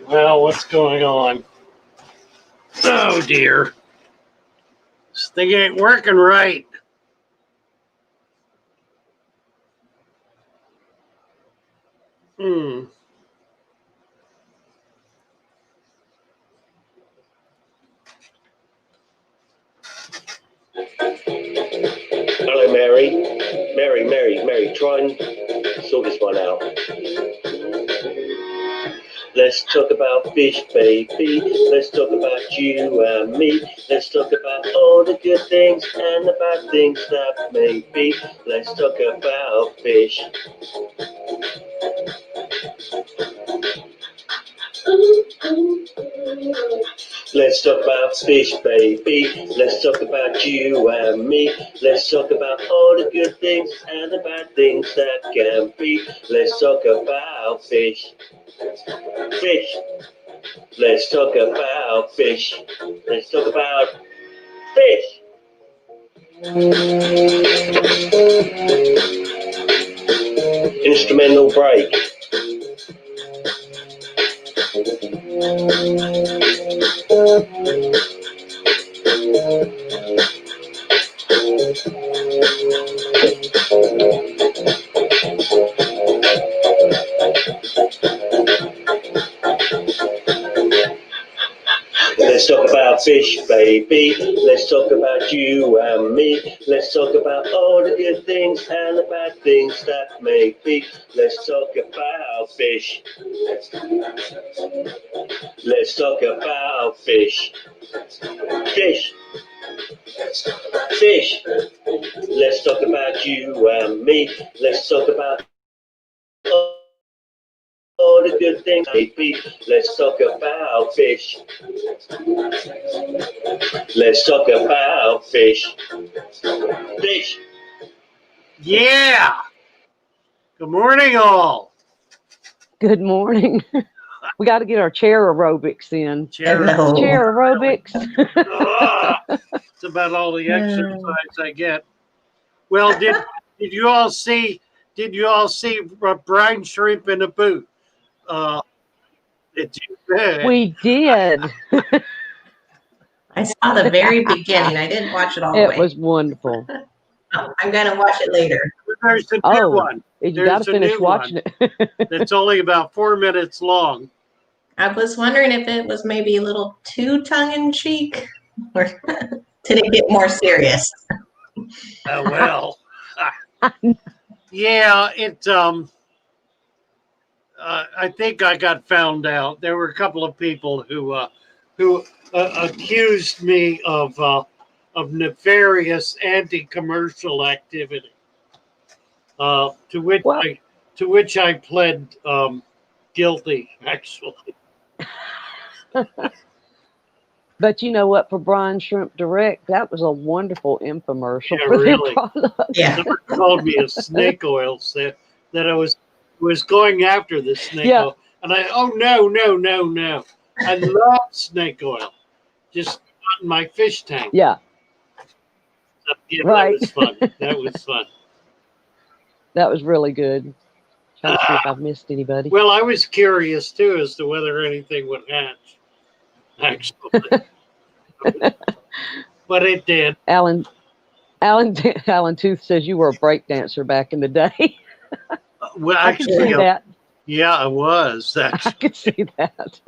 Well, what's going on? Oh dear. This thing ain't working right. Hello, Mary. Mary, try and sort this one out. Let's talk about fish, baby. Let's talk about you and me. Let's talk about all the good things and the bad things that may be. Let's talk about fish. Let's talk about fish, baby. Let's talk about you and me. Let's talk about all the good things and the bad things that can be. Let's talk about fish. Fish. Let's talk about fish. Let's talk about fish. Instrumental break. Let's talk about fish, baby. Let's talk about you and me. Let's talk about all the good things and the bad things that may be. Let's talk about fish. Let's talk about fish. Fish. Fish. Let's talk about you and me. Let's talk about all the good things, baby. Let's talk about fish. Let's talk about fish. Fish. Yeah. Good morning, all. Good morning. We got to get our chair aerobics in. Chair aerobics. It's about all the exercise I get. Well, did you all see brine shrimp in a boot? Did you? We did. I saw the very beginning. I didn't watch it all the It way. was wonderful. Oh, I'm going to watch it later. There's a new Oh, one. you got There's to a finish new watching one. it. It's only about 4 minutes long. I was wondering if it was maybe a little too tongue-in-cheek, or did it get more serious? Well, yeah, it. I think I got found out. There were a couple of people who accused me of nefarious anti-commercial activity. To which Well- I pled guilty. Actually, But you know what? For Brine Shrimp Direct, that was a wonderful infomercial Yeah, for their really. product. Yeah. someone called me a snake oil, said that I was going after the snake Yeah. oil, and no. I love snake oil, just not in my fish tank. Yeah, So, yeah, Right. That was fun. That was fun. that was really good. Trying to see if I've missed anybody. Well, I was curious too as to whether anything would hatch, actually, but it did. Alan Tooth says you were a break dancer back in the day. Well, I can see actually, that. yeah, I was. I Actually, can see that.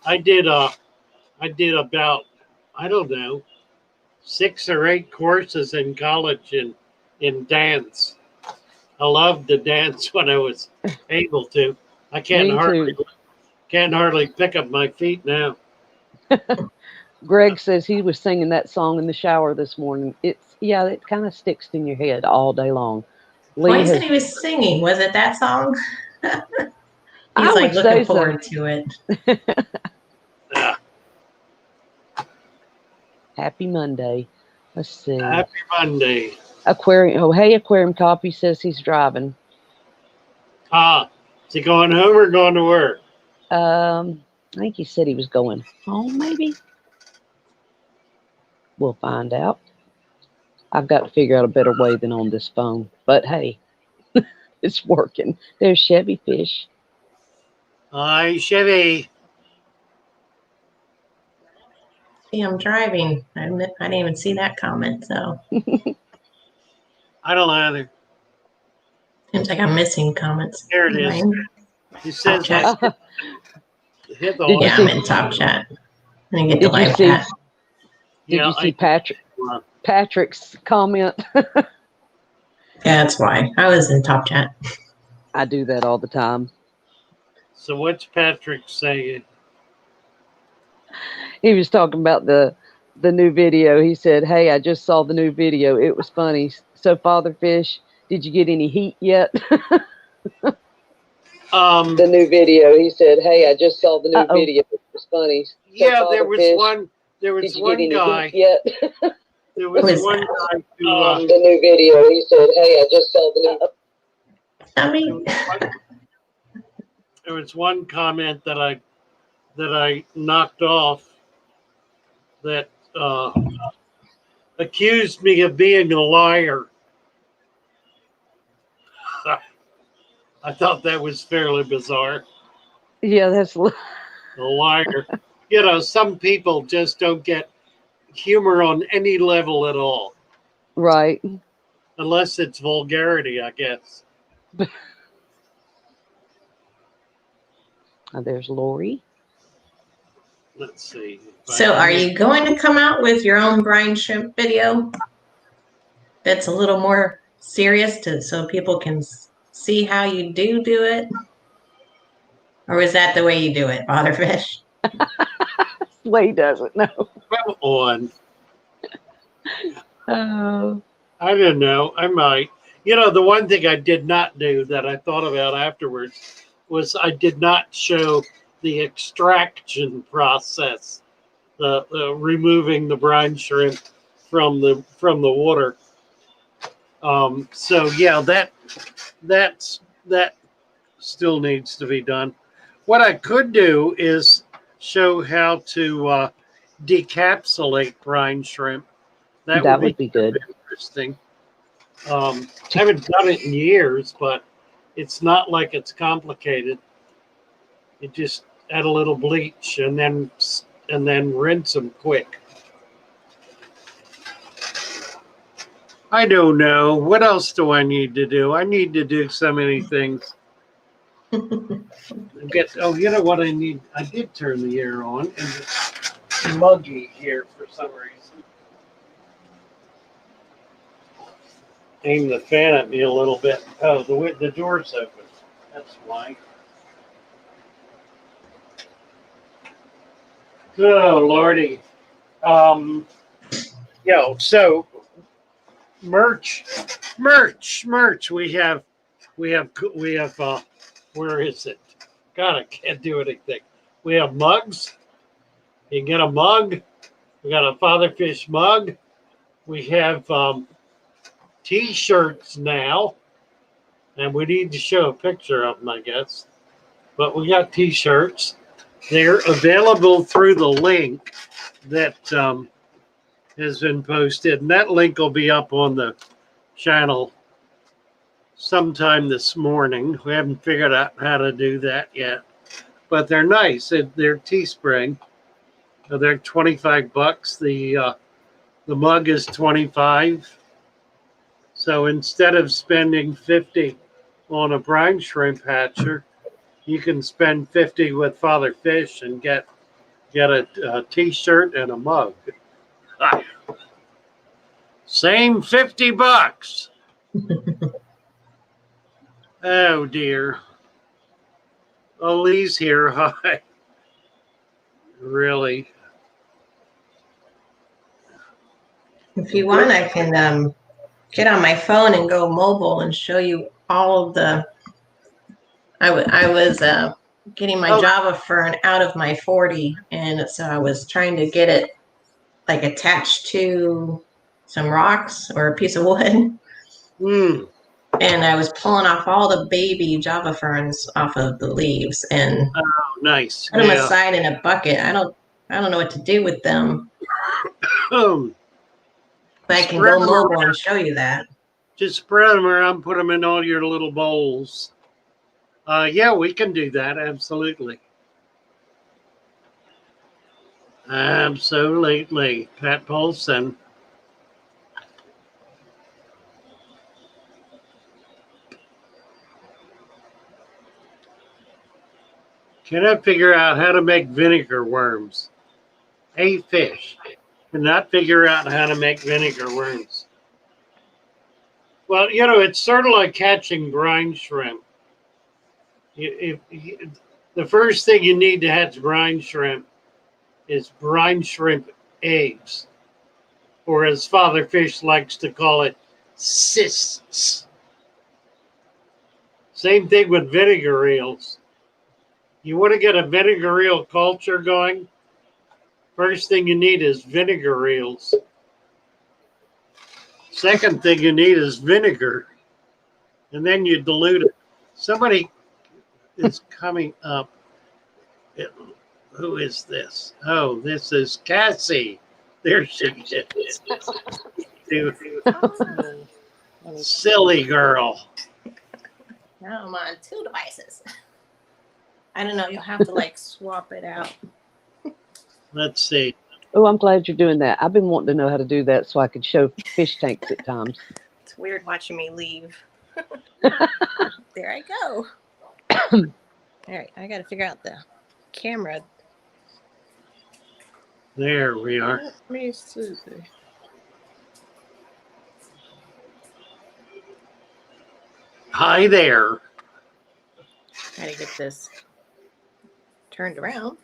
I did about, I don't know, 6 or 8 courses in college in dance. I loved to dance when I was able to. I Me can't hardly pick up my feet now. Greg says he was singing that song in the shower this morning. It kind of sticks in your head all day long. Well, Lee he said has, he was singing. Was it that song? I He's like would say looking so. forward to it. Happy Monday. Let's see. Happy Monday. Aquarium. Oh, hey, Aquarium Copy says he's driving. Is he going home or going to work? I think he said he was going home, maybe. We'll find out. I've got to figure out a better way than on this phone. But hey, it's working. There's Chevy Fish. Hi, Chevy. See, I'm driving. I didn't even see that comment, so I don't either. seems like I'm missing comments. There it is. Mine. He says Chat. hit the Did you Yeah, see- I'm in top chat. I didn't get Did the you live see- chat. Did you see Patrick's comment? Yeah, that's why. I was in top chat. I do that all the time. So what's Patrick saying? He was talking about the new video. He said, "Hey, I just saw the new video. It was funny. So, Father Fish, did you get any heat yet?" The new video. He said, "Hey, I just saw the new video. It was funny." So, Yeah, Father there was Fish, one. There Did was you one get any guy. heat yet? There was Who is one that? guy who. The new video. He said, "Hey, I just saw the new." I mean, There was one comment that I knocked off that accused me of being a liar. I thought that was fairly bizarre. Yeah, that's A liar. You know, some people just don't get humor on any level at all, right. unless it's vulgarity, I guess. There's Lori. Let's see. so are you going to come out with your own brine shrimp video that's a little more serious so people can see how you do it? Or is that the way you do it, Father Fish? Lee doesn't know. Come on. Oh. I don't know. I might. You know, the one thing I did not do that I thought about afterwards was I did not show the extraction process, the removing the brine shrimp from the water. So yeah, that still needs to be done. What I could do is show how to decapsulate brine shrimp. That would be good. Interesting. I haven't done it in years, but it's not like it's complicated. You just add a little bleach and then rinse them quick. I don't know. What else do I need to do? I need to do so many things. You know what I need? I did turn the air on, and it's muggy here for some reason. Aim the fan at me a little bit. Oh, the door's open. That's why. Oh, Lordy. So merch. We have, where is it? God, I can't do anything. We have mugs. You can get a mug. We got a Father Fish mug. We have T-shirts now, and we need to show a picture of them, I guess. But we got T-shirts. They're available through the link that has been posted, and that link will be up on the channel sometime this morning. We haven't figured out how to do that yet, but they're nice. They're Teespring. They're $25. The mug is $25. So instead of spending $50 on a brine shrimp hatcher, you can spend $50 with Father Fish and get a T-shirt and a mug. Same $50. Oh dear. Oh, Lee's here. Hi. Really? If you want, I can get on my phone and go mobile and show you all of the. I was getting my Java fern out of my 40, and so I was trying to get it like attached to some rocks or a piece of wood. And I was pulling off all the baby Java ferns off of the leaves and nice. Put them aside in a bucket. I don't know what to do with them. But I can go mobile and show you that. Just spread them around, put them in all your little bowls. Yeah, we can do that. Absolutely. Absolutely. Pat Paulson. Can I figure out how to make vinegar worms? A fish cannot figure out how to make vinegar worms. Well, it's sort of like catching brine shrimp. The first thing you need to hatch brine shrimp is brine shrimp eggs, or as Father Fish likes to call it, cysts. Same thing with vinegar eels. You want to get a vinegar eel culture going? First thing you need is vinegar eels. Second thing you need is vinegar. And then you dilute it. Somebody is coming up. Who is this? Oh, this is Cassie. There she is. Silly girl. Now I'm on 2 devices. I don't know. You'll have to swap it out. Let's see. Oh, I'm glad you're doing that. I've been wanting to know how to do that so I could show fish tanks at times. It's weird watching me leave. There I go. All right. I got to figure out the camera. There we are. Let me see. Hi there. Try to get this turned around.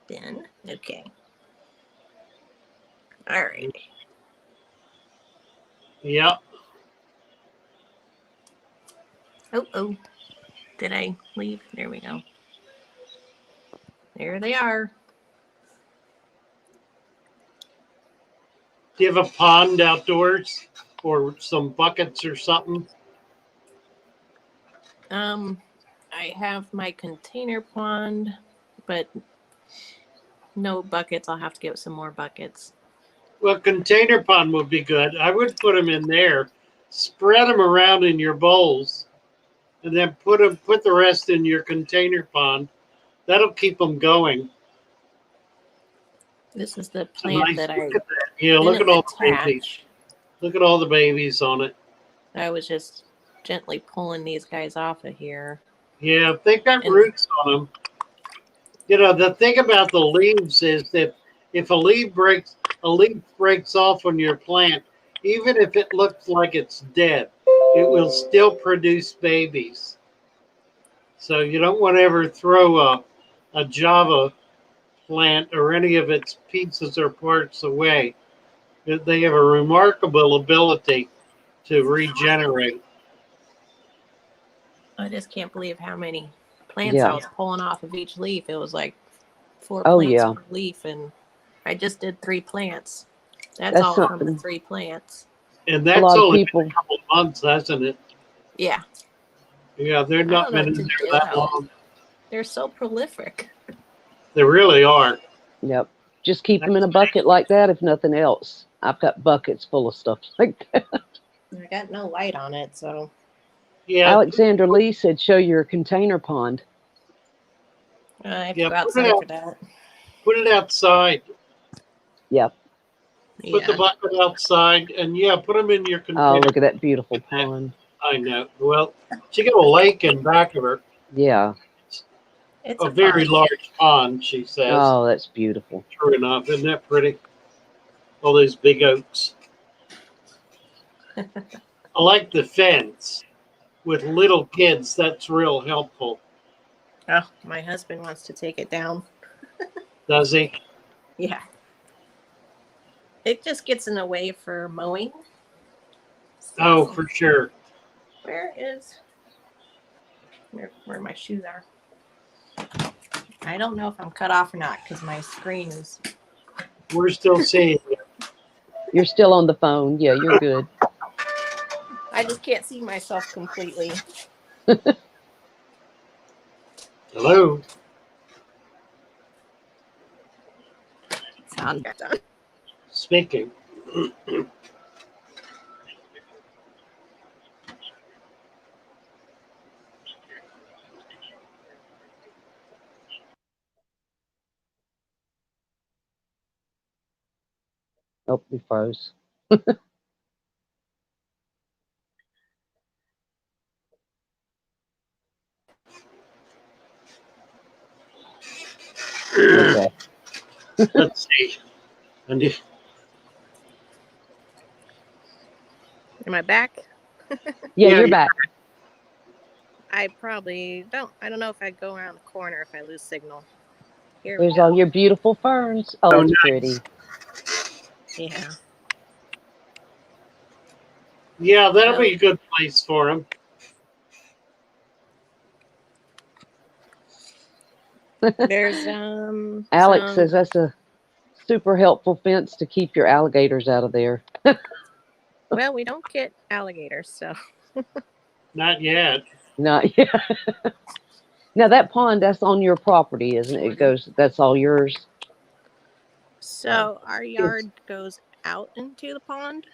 Then, okay. All right. Yep. Oh. Did I leave? There we go. There they are. Do you have a pond outdoors or some buckets or something? I have my container pond, but no buckets. I'll have to get some more buckets. Well, container pond would be good. I would put them in there, spread them around in your bowls, and then put the rest in your container pond. That'll keep them going. This is the It's a plant nice, that I look at that. Yeah, look at didn't all the babies. attach. Look at all the babies on it. I was just gently pulling these guys off of here. Yeah, they've got And- roots on them. You know, the thing about the leaves is that if a leaf breaks off on your plant, even if it looks like it's dead, it will still produce babies. So you don't want to ever throw a Java plant or any of its pieces or parts away. They have a remarkable ability to regenerate. I just can't believe how many plants Yeah. I was pulling off of each leaf. It was like 4 Oh, plants yeah. per leaf, and I just did 3 plants. That's That's all from the something. 3 plants. And A that's lot of only people. been a couple of months, hasn't it? Yeah, Yeah, they've I not don't know been in what to there do. that How long. they're so prolific. They really are. Yep. Just keep them in a bucket like that, if nothing else. I've got buckets full of stuff like that. I got no light on it, so Yeah, Alexander Lee said, show your container pond. I have Yeah, to go put it outside out. for that. put it outside. Yep. Put the Yeah, bucket outside, and yeah, put them in your Oh, container. look at that beautiful pond. I know. Well, she got a lake in back of her, Yeah. it's a very pond. large pond. She says. Oh, that's beautiful. True enough, isn't that pretty? All those big oaks. I like the fence with little kids. That's real helpful. Oh, my husband wants to take it down. Does he? Yeah. It just gets in the way for mowing. Oh, for sure. Where my shoes are? I don't know if I'm cut off or not because my screen is. We're still seeing you. You're still on the phone. Yeah, you're good. I just can't see myself completely. Hello. Sound done. Speaking. Oh, we froze. Okay. Let's see. And if, Am I back? Yeah, Yeah, you're back. I probably don't. I don't know if I go around the corner if I lose signal. Here There's we go. all your beautiful ferns. Oh, Oh, that's nice. pretty. Yeah. yeah, that'll be a good place for them. There's Alex some- says that's a super helpful fence to keep your alligators out of there. well, we don't get alligators, so Not yet. Not yet. Now that pond, that's on your property, isn't it? It goes. That's all yours. so our yard goes out into the pond.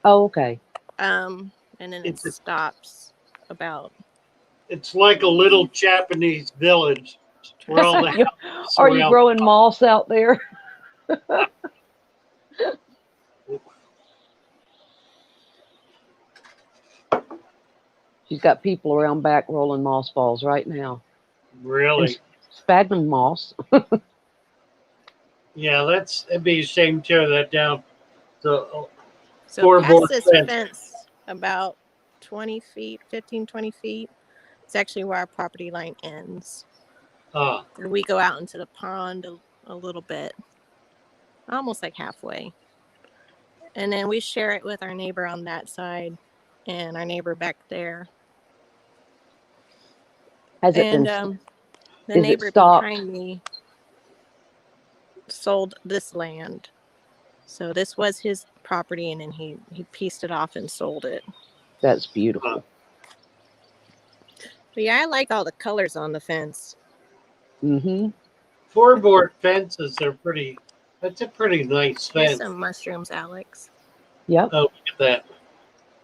Oh, okay. And then it It's a- stops about. It's like a little Japanese village where all the houses Are you surround- growing moss out there? She's got people around back rolling moss balls right now. Really? Sphagnum moss. Yeah, it'd be a shame to tear that down. So So Floorboard past this fence. fence, about 20 feet, 15, 20 feet, it's actually where our property line ends. And we go out into the pond a little bit, almost like halfway. And then we share it with our neighbor on that side and our neighbor back there. Has it And been? the is it neighbor stopped? behind me sold this land. So this was his property, and then he pieced it off and sold it. That's beautiful. But yeah, I like all the colors on the fence. Mm-hmm. Floorboard fences are pretty. That's a pretty nice Here's fence. some mushrooms, Alex. Yep. Oh, look at that.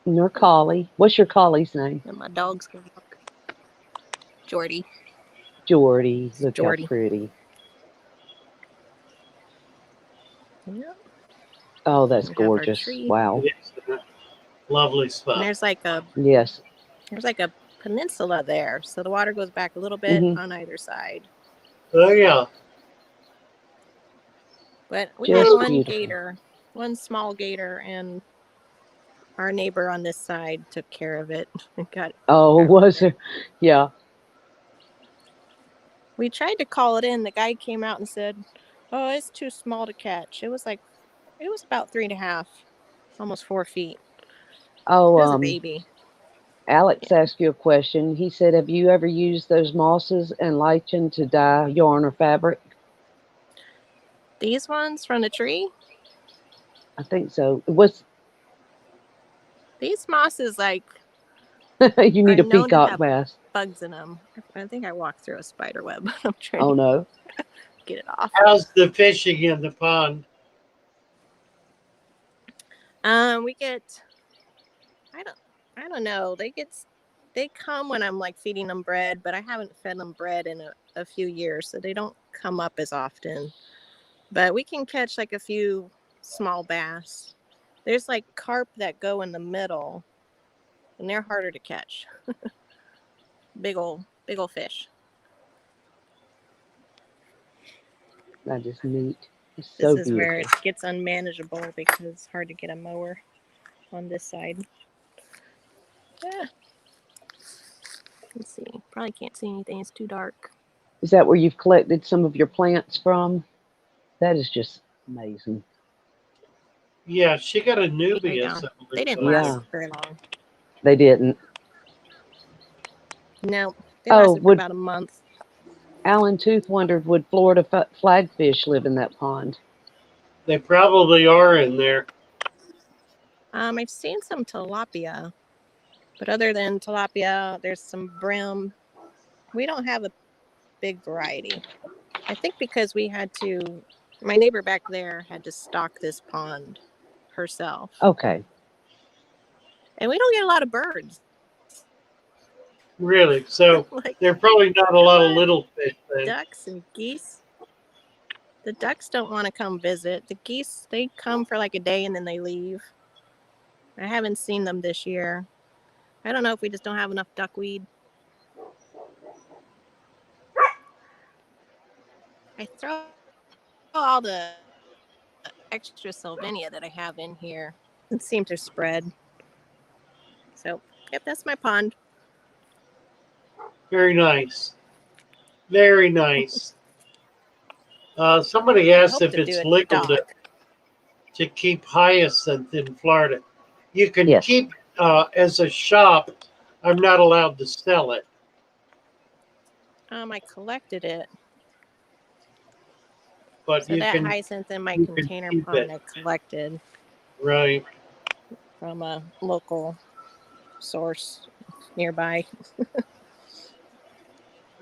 And your collie. What's your collie's name? And my dog's gonna look. Jordy. Jordy, look Jordy. how pretty. Yeah. Oh, that's We have our gorgeous. tree. Wow. It's a lovely And spot. there's like a Yes. peninsula there, so the water goes back a little bit Mhm. on either side. Oh yeah. But we Just had one beautiful. gator, one small gator, and our neighbor on this side took care of it. Got Oh, got was rid it? Yeah. We tried to call it in. The guy came out and said, "Oh, it's too small to catch." It was about 3.5, almost 4 feet. Oh, It was a baby. Alex asked you a question. He said, "Have you ever used those mosses and lichen to dye yarn or fabric?" These ones from the tree, I think so. It was these mosses like you are need a known to peacock have mask. bugs in them. I think I walked through a spider web. I'm trying Oh to no. get it off. How's the fishing in the pond? We get I don't know. They come when I'm like feeding them bread, but I haven't fed them bread in a few years, so they don't come up as often. But we can catch like a few small bass. There's like carp that go in the middle, and they're harder to catch. Big old fish. That is neat. It's This so is where it beautiful. gets unmanageable because it's hard to get a mower on this side. Yeah. Let's see. Probably can't see anything. It's too dark. Is that where you've collected some of your plants from? That is just amazing. Yeah, she got a Way nubius. down. I They believe, didn't last Yeah. last very long. They didn't. No, they Oh, lasted for would about a month. Alan Tooth wondered, would Florida flagfish live in that pond? They probably are in there. I've seen some tilapia, but other than tilapia, there's some brim. We don't have a big variety. I think because my neighbor back there had to stock this pond herself. Okay. And we don't get a lot of birds. Really. So Like, there are probably not a come lot of on, little fish then. ducks and geese. The ducks don't want to come visit. The geese, they come for like a day and then they leave. I haven't seen them this year. I don't know if we just don't have enough duckweed. I throw all the extra Sylvania that I have in here. It seems to spread. So, yep, that's my pond. Very nice. Very nice. Somebody I asked hope if to do it's a legal dock. to keep hyacinth in Florida. You can Yes. keep as a shop. I'm not allowed to sell it. I collected it. But So you that can hyacinth in my you can container keep pond it. I collected Right. from a local source nearby.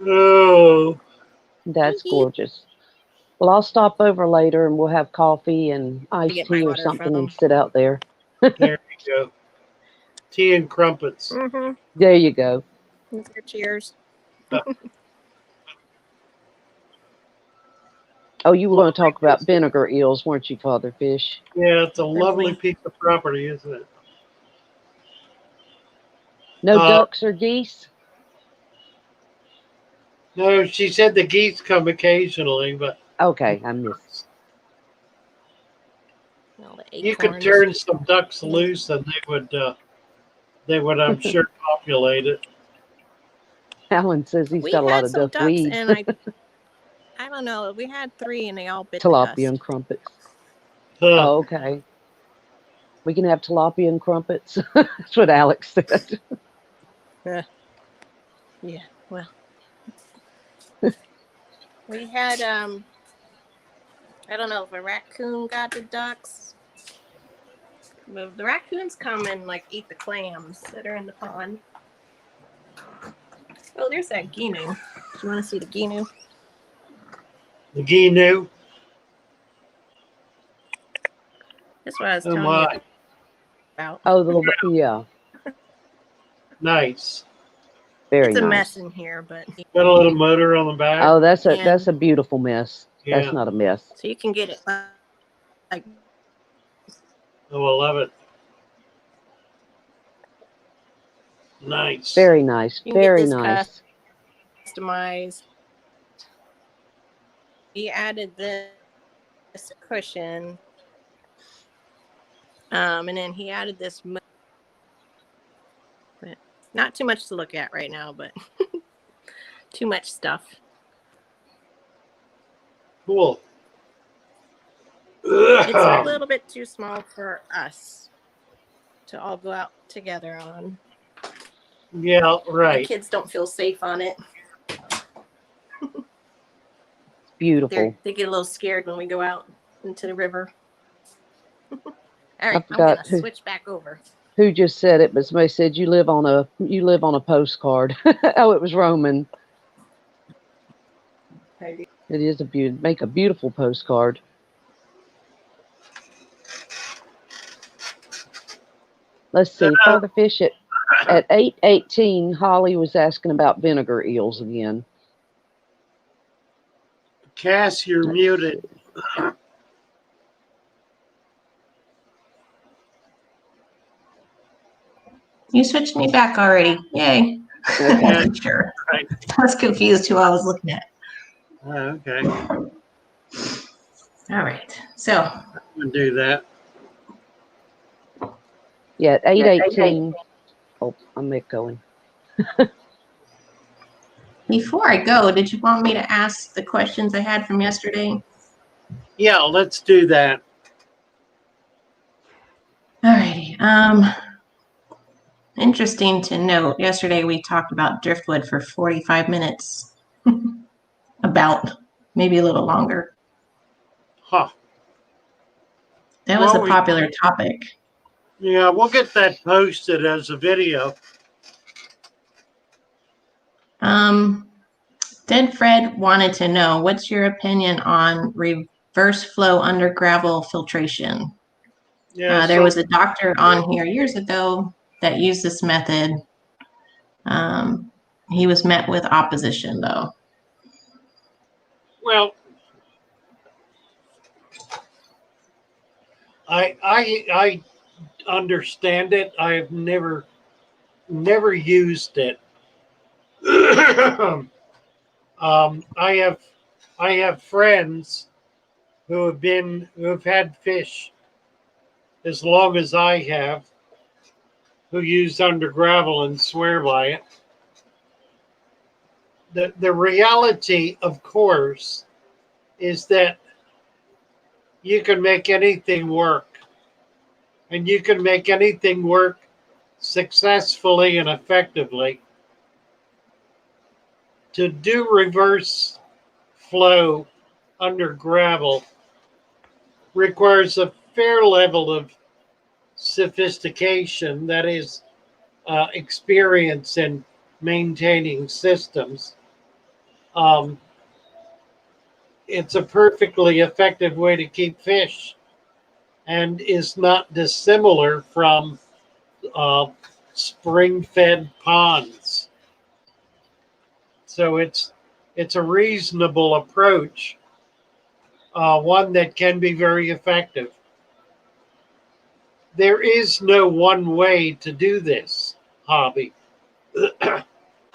Oh, That's Hee hee. gorgeous. Well, I'll stop over later and we'll have coffee and To iced get my tea or water something and from. sit out there. there you go. Tea and crumpets. Mm-hmm. There you go. Cheers. Oh, you were going to talk about vinegar eels, weren't you, Father Fish? Yeah, it's a lovely Friendly. piece of property, isn't it? No ducks or geese? No, she said the geese come occasionally, but Okay, I missed. All the you could acorns. turn some ducks loose and they would, I'm sure, populate it. Alan says he's We got a lot had of some ducks, duckweed. and I don't know. We had 3, and they all bit the Tilapia and dust. crumpets. Huh. Oh, okay. We can have tilapia and crumpets. That's what Alex said. Yeah. Well, we had I don't know if a raccoon got the ducks. But the raccoons come and like eat the clams that are in the pond. Oh, there's that gnu. Do you want to see the gnu? The gnu. That's what I was Oh telling my, you about. Oh, the little, yeah. nice. Very It's a nice. mess in here, but Got a little motor on the back. Oh, that's And- a beautiful mess. Yeah. That's not a mess. so you can get it like Oh, I love it. Nice. Very nice. You can get Very this nice. customized. He added this cushion, and then he added this. But not too much to look at right now, but too much stuff. Cool. It's a little bit too small for us to all go out together on. Yeah, The right. kids don't feel safe on it. Beautiful. They get a little scared when we go out into the river. All right, I'm forgot gonna switch back over. Who just said it, but somebody said you live on a postcard. Oh, it was Roman. It is make a beautiful postcard. Let's see. Father Fish at 8:18. Holly was asking about vinegar eels again. Cass, you're Let's muted. see. You switched me back already. Yay. Okay. Sure. Right. I was confused who I was looking at. Okay. All right. So I'm gonna do that. Yeah, at 8:18. Oh, I'm echoing. before I go, did you want me to ask the questions I had from yesterday? Yeah, let's do that. All righty. Interesting to note, yesterday we talked about driftwood for 45 minutes. About, maybe a little longer. Huh. That was Well, a popular topic. Yeah, we'll get that posted as a video. Dead Fred wanted to know, what's your opinion on reverse flow under gravel filtration? Yeah, There was a doctor on here years ago that used this method. He was met with opposition, though. Well, I understand it. I've never used it. I have friends who have had fish as long as I have, who use under gravel and swear by it. The reality, of course, is that you can make anything work, and you can make anything work successfully and effectively. To do reverse flow under gravel requires a fair level of sophistication, that is, experience in maintaining systems. It's a perfectly effective way to keep fish and is not dissimilar from spring-fed ponds. So it's a reasonable approach, one that can be very effective. There is no one way to do this hobby.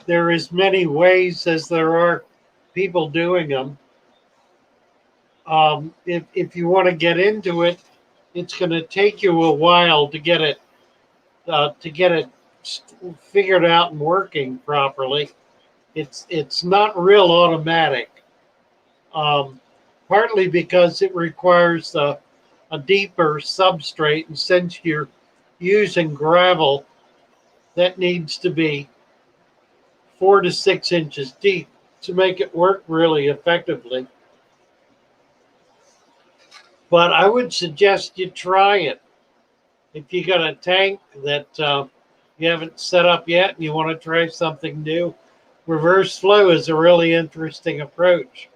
There is many ways as there are people doing them. If you want to get into it, it's going to take you a while to get it figured out and working properly. It's not real automatic, partly because it requires a deeper substrate, and since you're using gravel, that needs to be 4 to 6 inches deep to make it work really effectively. But I would suggest you try it. If you got a tank that you haven't set up yet and you want to try something new, reverse flow is a really interesting approach.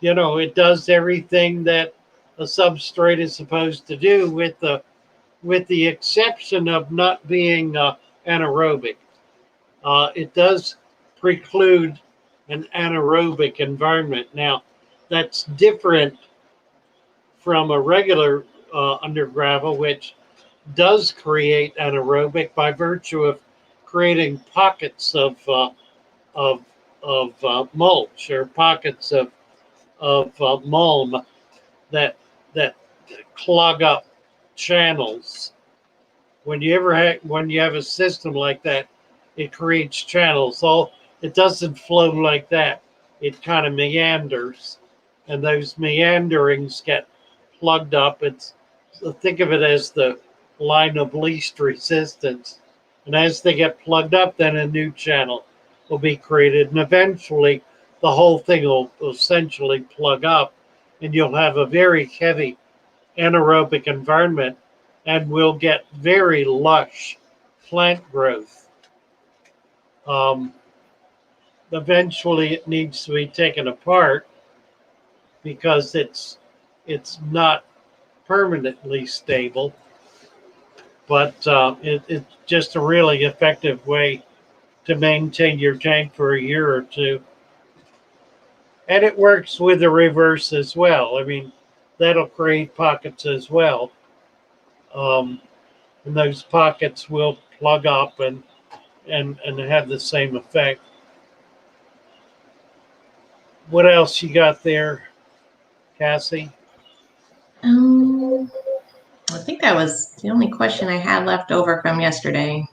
It does everything that a substrate is supposed to do, with the exception of not being anaerobic. It does preclude an anaerobic environment. Now, that's different from a regular undergravel, which does create anaerobic by virtue of creating pockets of mulch or pockets of mulm that clog up channels. When you have a system like that, it creates channels. It doesn't flow like that. It kind of meanders, and those meanderings get plugged up. Think of it as the line of least resistance. And as they get plugged up, then a new channel will be created. And eventually, the whole thing will essentially plug up, and you'll have a very heavy anaerobic environment, and we'll get very lush plant growth. Eventually, it needs to be taken apart because it's not permanently stable, but it's just a really effective way to maintain your tank for a year or two. And it works with the reverse as well. I mean, that'll create pockets as well. And those pockets will plug up and have the same effect. What else you got there, Cassie? I think that was the only question I had left over from yesterday.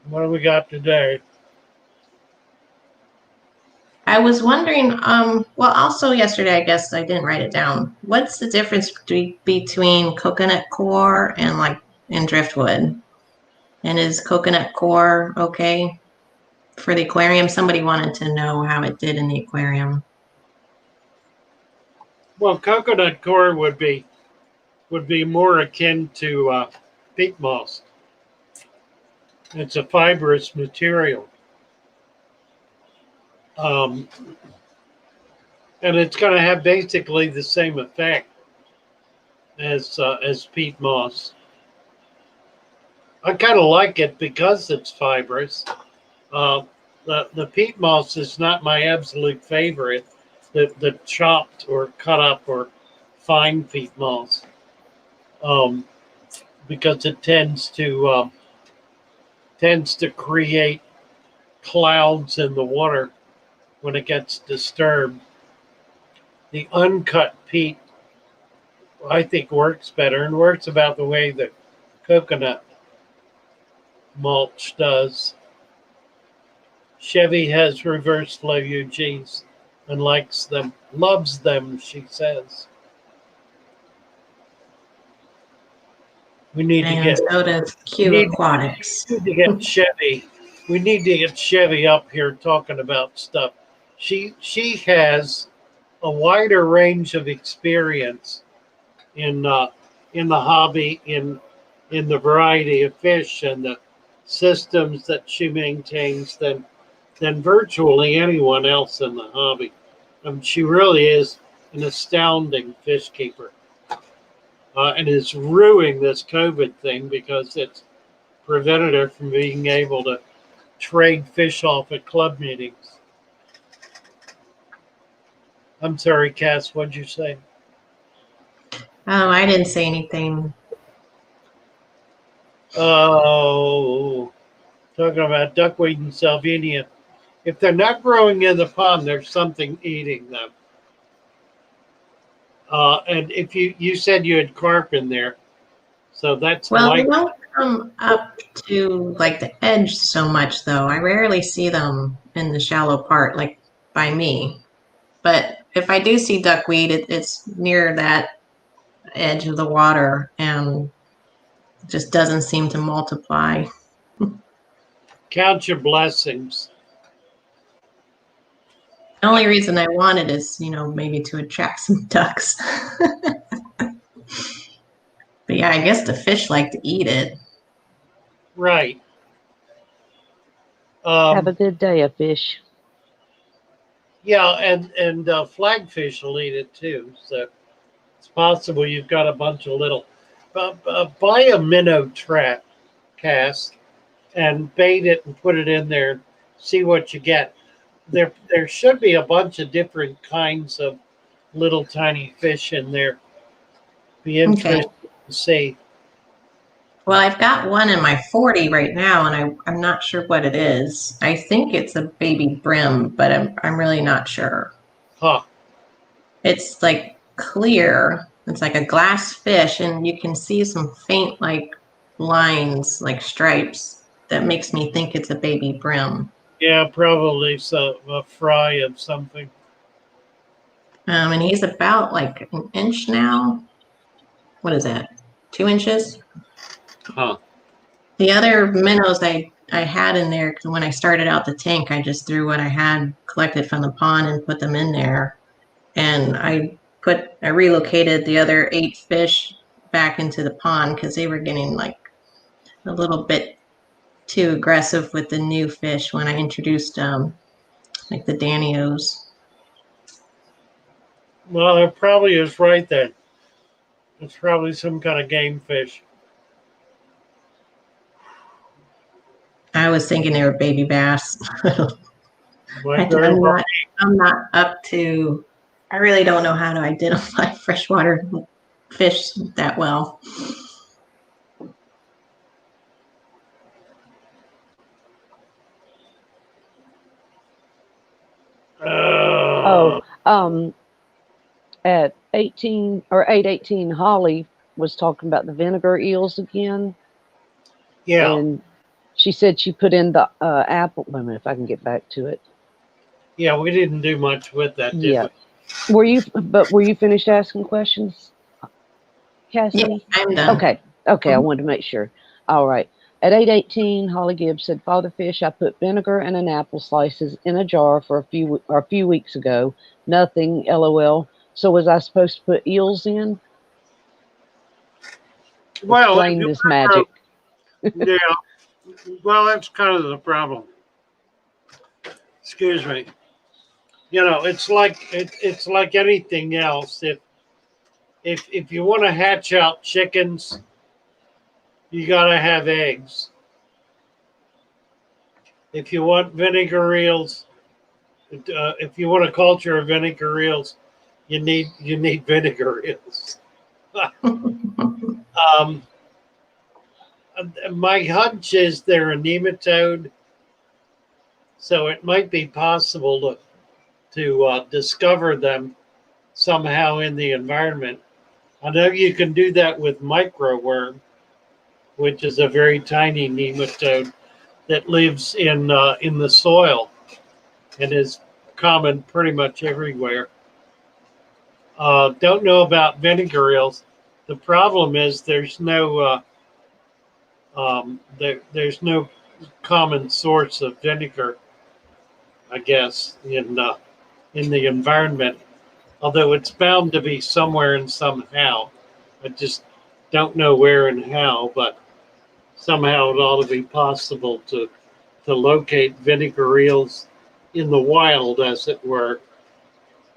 What do we got today? I was wondering, well, also yesterday, I guess I didn't write it down. What's the difference between coconut coir and driftwood? And is coconut coir okay for the aquarium? Somebody wanted to know how it did in the aquarium. Well, coconut coir would be more akin to peat moss. It's a fibrous material. And it's going to have basically the same effect as peat moss. I kind of like it because it's fibrous. The peat moss is not my absolute favorite. The chopped or cut up or fine peat moss, because it tends to create clouds in the water when it gets disturbed. The uncut peat, I think, works better and works about the way the coconut mulch does. Chevy has reverse flow UGs and likes them, loves them, she says. We need to get so does Q Aquatics. We need to get Chevy. We need to get Chevy up here talking about stuff. She has a wider range of experience in the hobby, in the variety of fish and the systems that she maintains than virtually anyone else in the hobby. She really is an astounding fish keeper, and is ruining this COVID thing because it's prevented her from being able to trade fish off at club meetings. I'm sorry, Cass, what'd you say? Oh, I didn't say anything. Oh, talking about duckweed and salvinia. If they're not growing in the pond, there's something eating them. And if you said you had carp in there, so that's well, they don't come up to like the edge so much, though. I rarely see them in the shallow part, like by me. But if I do see duckweed, it's near that edge of the water and just doesn't seem to multiply. Count your blessings. The only reason I want it is, maybe to attract some ducks. But yeah, I guess the fish like to eat it. Right. Have a good day, a fish. Yeah, and flagfish will eat it too. So it's possible you've got a bunch of little. Buy a minnow trap, Cass, and bait it and put it in there, see what you get. There should be a bunch of different kinds of little tiny fish in there. Be Okay. interesting to see. Well, I've got one in my 40 right now, and I'm not sure what it is. I think it's a baby brim, but I'm really not sure. Huh. It's like clear. It's like a glass fish, and you can see some faint like lines, like stripes. That makes me think it's a baby brim. Yeah, probably a fry of something. And he's about like an inch now. What is that? 2 inches? Huh. The other minnows I had in there, when I started out the tank, I just threw what I had collected from the pond and put them in there. And I relocated the other 8 fish back into the pond because they were getting like a little bit too aggressive with the new fish when I introduced like the Danios. Well, it probably is right then. It's probably some kind of game fish. I was thinking they were baby bass. Might very well I'm not up to. I really don't know how to identify freshwater fish that well. At 18 or 818, Holly was talking about the vinegar eels again. Yeah. And she said she put in the apple. Wait a minute, if I can get back to it. Yeah, we didn't do much with that, did we? Were you finished asking questions, Cassie? Yeah, I'm done. Okay. I wanted to make sure. All right. At 818, Holly Gibbs said, "Father Fish, I put vinegar and an apple slices in a jar for a few weeks ago. Nothing, LOL. So was I supposed to put eels in?" Well, explain this magic. Yeah. Well, that's kind of the problem. Excuse me. It's like anything else. If you want to hatch out chickens, you got to have eggs. If you want vinegar eels, if you want to culture vinegar eels, you need vinegar eels. My hunch is they're a nematode, so it might be possible to discover them somehow in the environment. I know you can do that with microworm, which is a very tiny nematode that lives in the soil and is common pretty much everywhere. Don't know about vinegar eels. The problem is there's no there's no common source of vinegar, I guess, in the environment. Although it's bound to be somewhere and somehow. I just don't know where and how, but somehow it ought to be possible to locate vinegar eels in the wild, as it were.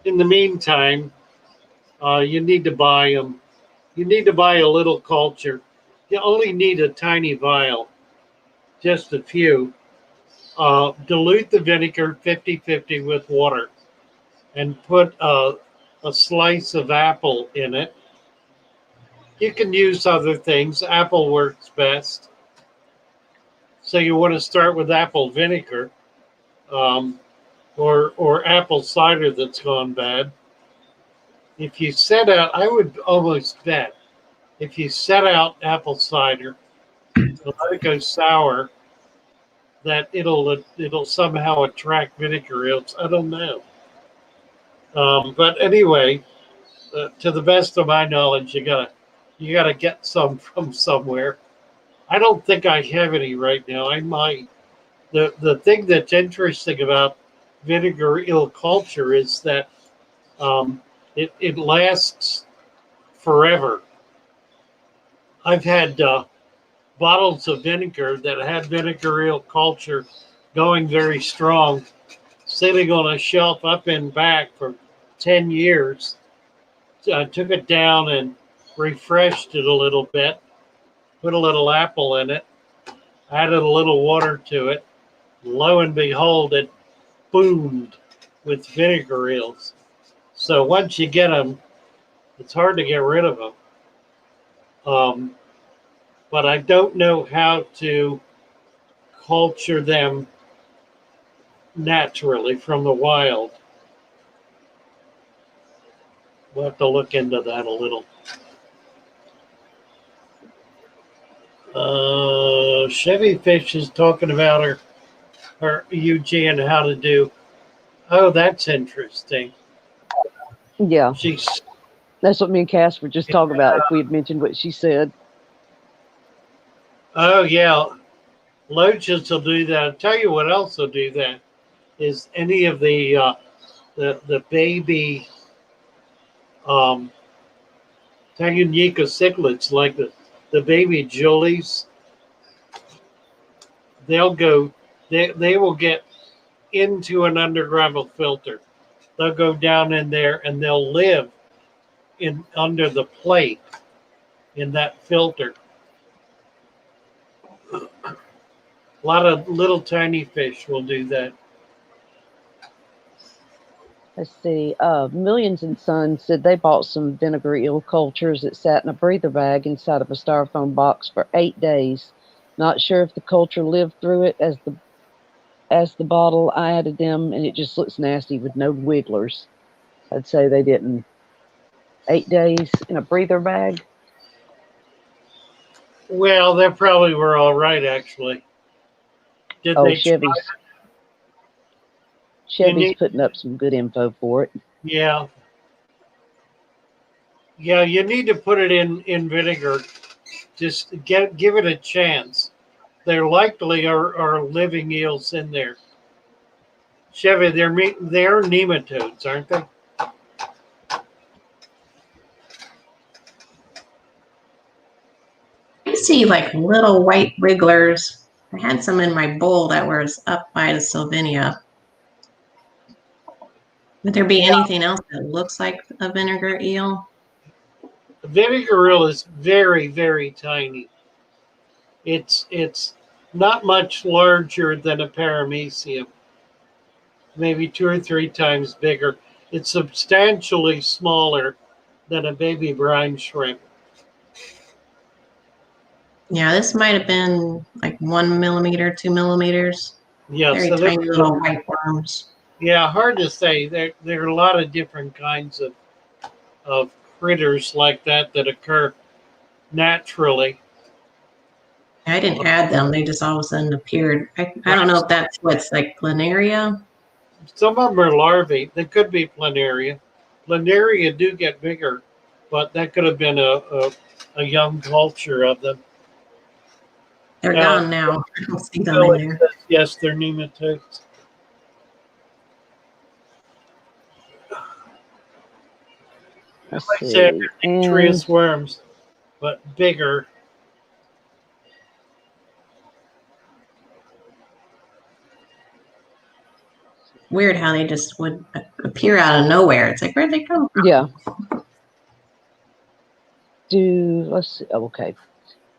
In the meantime, you need to buy them. You need to buy a little culture. You only need a tiny vial, just a few. Dilute the vinegar 50-50 with water and put a slice of apple in it. You can use other things. Apple works best. So you want to start with apple vinegar, or apple cider that's gone bad. If you set out, I would almost bet, if you set out apple cider and let it go sour, that it'll somehow attract vinegar eels. I don't know. But anyway, to the best of my knowledge, you gotta get some from somewhere. I don't think I have any right now. I might. The thing that's interesting about vinegar eel culture is that it lasts forever. I've had bottles of vinegar that had vinegar eel culture going very strong, sitting on a shelf up and back for 10 years. I took it down and refreshed it a little bit, put a little apple in it, added a little water to it. Lo and behold, it boomed with vinegar eels. So once you get them, it's hard to get rid of them. But I don't know how to culture them naturally from the wild. We'll have to look into that a little. Chevy Fish is talking about her UG and how to do. Oh, that's interesting. Yeah, She's that's what me and Cass were just talking about. If we had mentioned what she said. oh yeah, loaches will do that. I'll tell you what else will do that is any of the baby Tanganyika cichlids, like the baby Julies. They'll go. They will get into an underground filter. They'll go down in there and they'll live in under the plate in that filter. A lot of little tiny fish will do that. Let's see. Millions and Sons said they bought some vinegar eel cultures that sat in a breather bag inside of a styrofoam box for 8 days. Not sure if the culture lived through it as the bottle. I added them, and it just looks nasty with no wigglers. I'd say they didn't. 8 days in a breather bag. Well, they probably were all right, actually. Did Oh, they Chevy's putting up some good info for it. Yeah. Yeah, you need to put it in vinegar. Just give it a chance. There likely are living eels in there. Chevy, they're nematodes, aren't they? I see like little white wigglers. I had some in my bowl that was up by the Sylvania. Would there be anything else that looks like a vinegar eel? The vinegar eel is very, very tiny. It's not much larger than a paramecium, maybe 2 or 3 times bigger. It's substantially smaller than a baby brine shrimp. Yeah, this might have been like 1 millimeter, 2 millimeters. Yeah, Very so tiny little white worms. yeah, hard to say. There are a lot of different kinds of critters like that occur naturally. I didn't add them. They just all of a sudden appeared. I don't know if that's what's like Planaria. Some of them are larvae. They could be planaria. Planaria do get bigger, but that could have been a young culture of them. They're gone now. I don't see them in there. Yes, they're nematodes. Let's Like I see. said, they're vitreous worms, but bigger. Weird how they just would appear out of nowhere. It's like, where'd they come from? Yeah. Let's see. Oh, okay.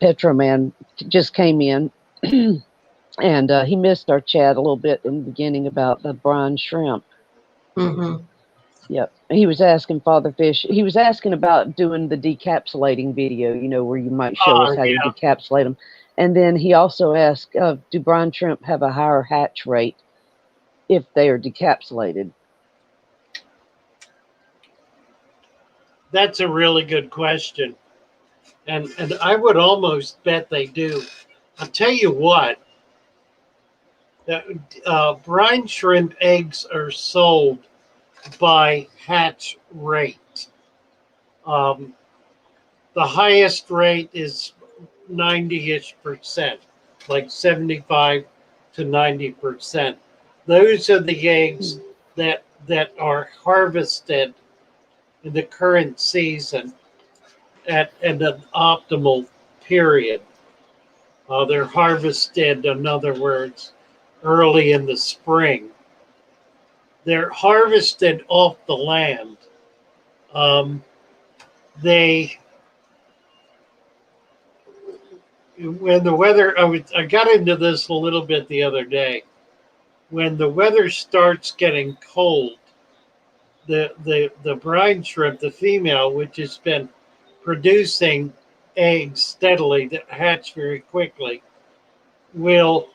Petroman just came in, and he missed our chat a little bit in the beginning about the brine shrimp. Mm-hmm. Yep. He was asking Father Fish. He was asking about doing the decapsulating video, where you might show us how you decapsulate them. And then he also asked, do brine shrimp have a higher hatch rate if they are decapsulated? That's a really good question. And I would almost bet they do. I'll tell you what, brine shrimp eggs are sold by hatch rate. The highest rate is 90-ish%, like 75 to 90%. Those are the eggs that are harvested in the current season at an optimal period. They're harvested, in other words, early in the spring. They're harvested off the land. when the weather, I got into this a little bit the other day. When the weather starts getting cold, the brine shrimp, the female, which has been producing eggs steadily that hatch very quickly, will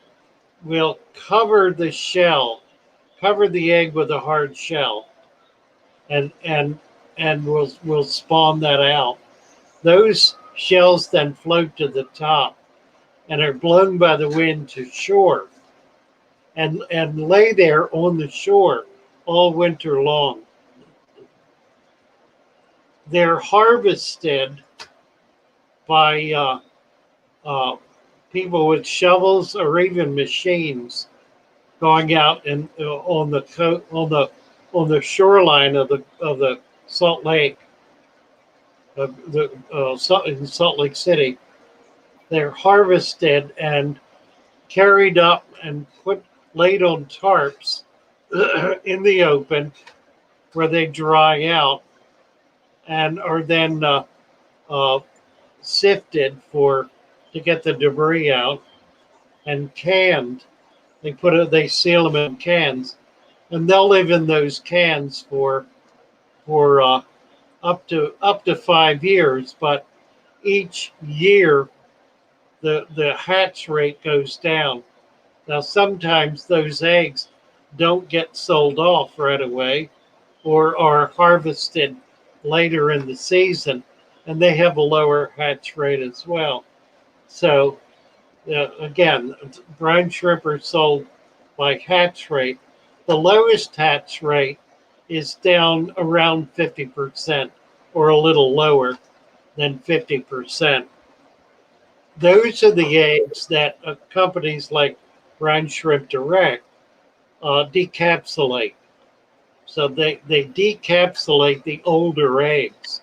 cover the shell, cover the egg with a hard shell, and will spawn that out. Those shells then float to the top and are blown by the wind to shore and lay there on the shore all winter long. They're harvested by people with shovels or even machines going out and on the shoreline of the Salt Lake, in Salt Lake City. They're harvested and carried up and laid on tarps in the open where they dry out and are then sifted to get the debris out and canned. They seal them in cans, and they'll live in those cans for up to 5 years. But each year the hatch rate goes down. Now sometimes those eggs don't get sold off right away, or are harvested later in the season, and they have a lower hatch rate as well. So again, brine shrimp are sold by hatch rate. The lowest hatch rate is down around 50% or a little lower than 50%. Those are the eggs that companies like Brine Shrimp Direct decapsulate. So they decapsulate the older eggs,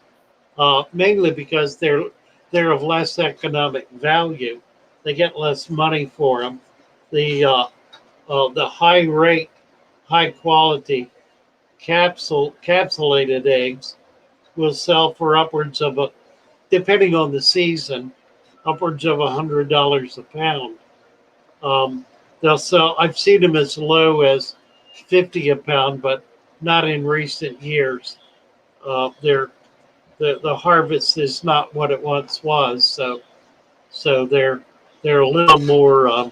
mainly because they're of less economic value. They get less money for them. The high quality capsulated eggs will sell for upwards of depending on the season, upwards of $100 a pound. They'll sell. I've seen them as low as 50 a pound, but not in recent years. The harvest is not what it once was, so they're a little more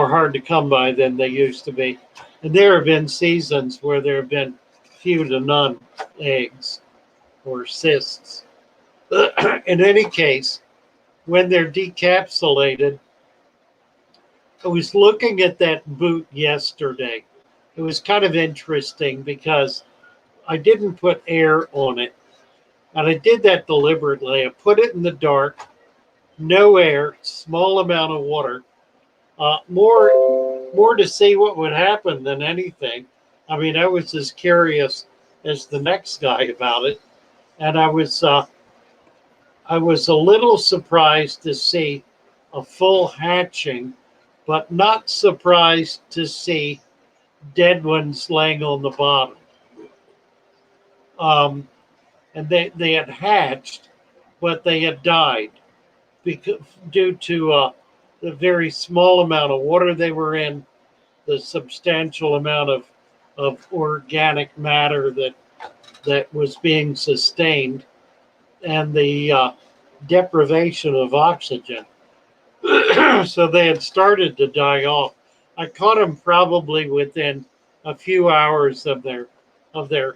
hard to come by than they used to be. And there have been seasons where there have been few to none eggs or cysts. In any case, when they're decapsulated, I was looking at that boot yesterday. It was kind of interesting because I didn't put air on it. And I did that deliberately. I put it in the dark, no air, small amount of water, more to see what would happen than anything. I mean, I was as curious as the next guy about it, and I was a little surprised to see a full hatching, but not surprised to see dead ones laying on the bottom. And they had hatched, but they had died due to the very small amount of water they were in, the substantial amount of organic matter that was being sustained, and the deprivation of oxygen. So they had started to die off. I caught them probably within a few hours of their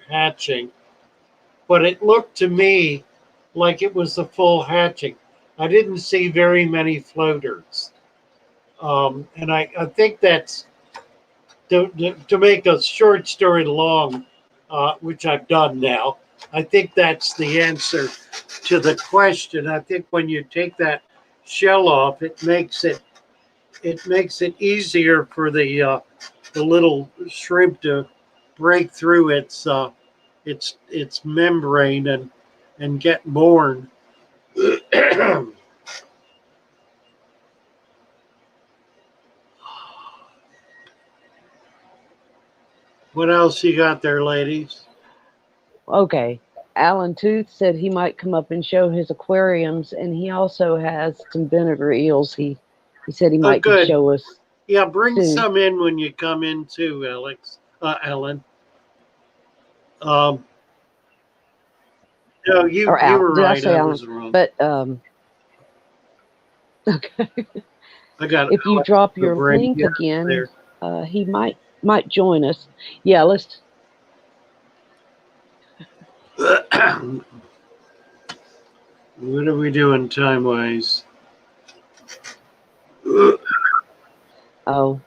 hatching, but it looked to me like it was a full hatching. I didn't see very many floaters. And I think that's, to make a short story long, which I've done now, I think that's the answer to the question. I think when you take that shell off, it makes it easier for the little shrimp to break through its membrane and get born. What else you got there, ladies? Okay. Alan Tooth said he might come up and show his aquariums, and he also has some vinegar eels. He said he might good. show us. Yeah, bring soon. some in when you come in too, Alan. No, you Or Alan. were Did I right. say I Alan? was wrong. But okay. I got If you Alex drop the your brain link again, there. he might join us. Yeah, let's. What are we doing time wise? Oh,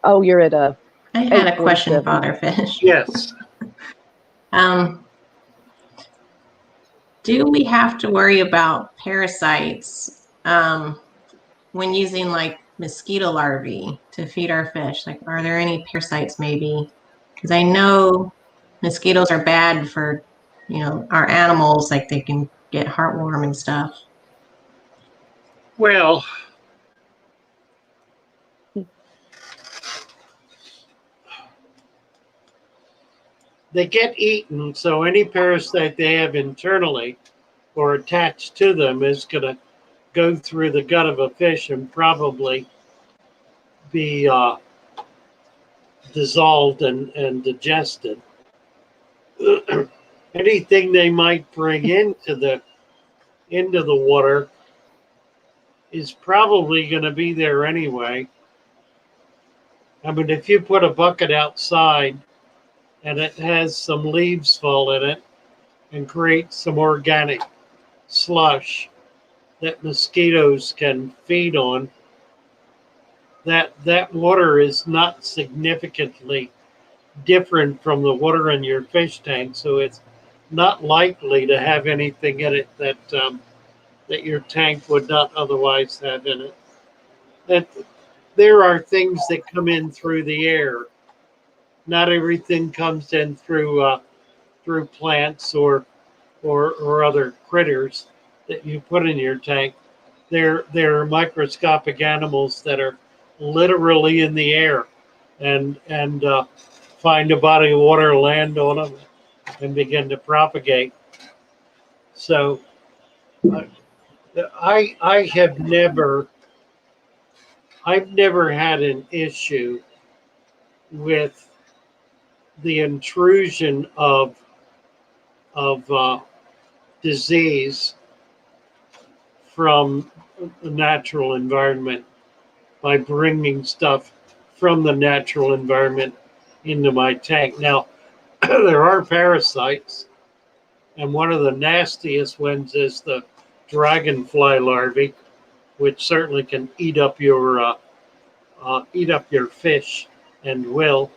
you're at a. I had a question, 8:47. Father Fish. Yes. Do we have to worry about parasites when using like mosquito larvae to feed our fish? Like, are there any parasites maybe? Because I know mosquitoes are bad for, our animals, like they can get heartworm and stuff. Well, they get eaten, so any parasite they have internally or attached to them is going to go through the gut of a fish and probably be dissolved and digested. Anything they might bring into the water is probably going to be there anyway. I mean, if you put a bucket outside and it has some leaves fall in it and create some organic slush that mosquitoes can feed on, that water is not significantly different from the water in your fish tank, so it's not likely to have anything in it that that your tank would not otherwise have in it. That there are things that come in through the air. Not everything comes in through through plants or other critters that you put in your tank. They're microscopic animals that are literally in the air and find a body of water, land on them, and begin to propagate. So I have never I've never had an issue with the intrusion of disease from the natural environment by bringing stuff from the natural environment into my tank. Now, there are parasites, and one of the nastiest ones is the dragonfly larvae, which certainly can eat up your fish and will.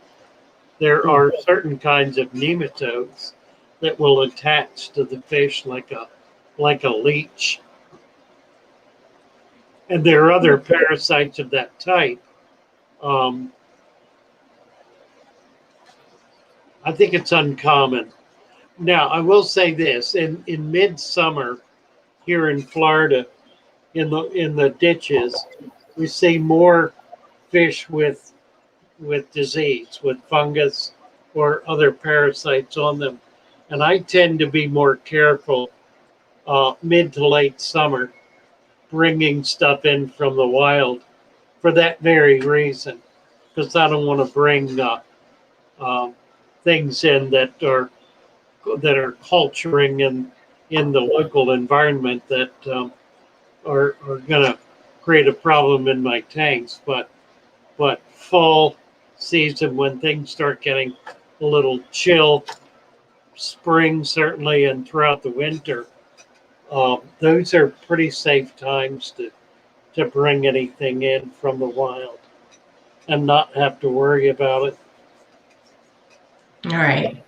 There are certain kinds of nematodes that will attach to the fish like a leech. And there are other parasites of that type. I think it's uncommon. Now, I will say this: in midsummer here in Florida, in the ditches, we see more fish with disease, with fungus or other parasites on them, and I tend to be more careful mid to late summer bringing stuff in from the wild for that very reason, because I don't want to bring things in that are culturing in the local environment that are going to create a problem in my tanks. But fall season, when things start getting a little chill, spring certainly, and throughout the winter, those are pretty safe times to bring anything in from the wild and not have to worry about it. All right.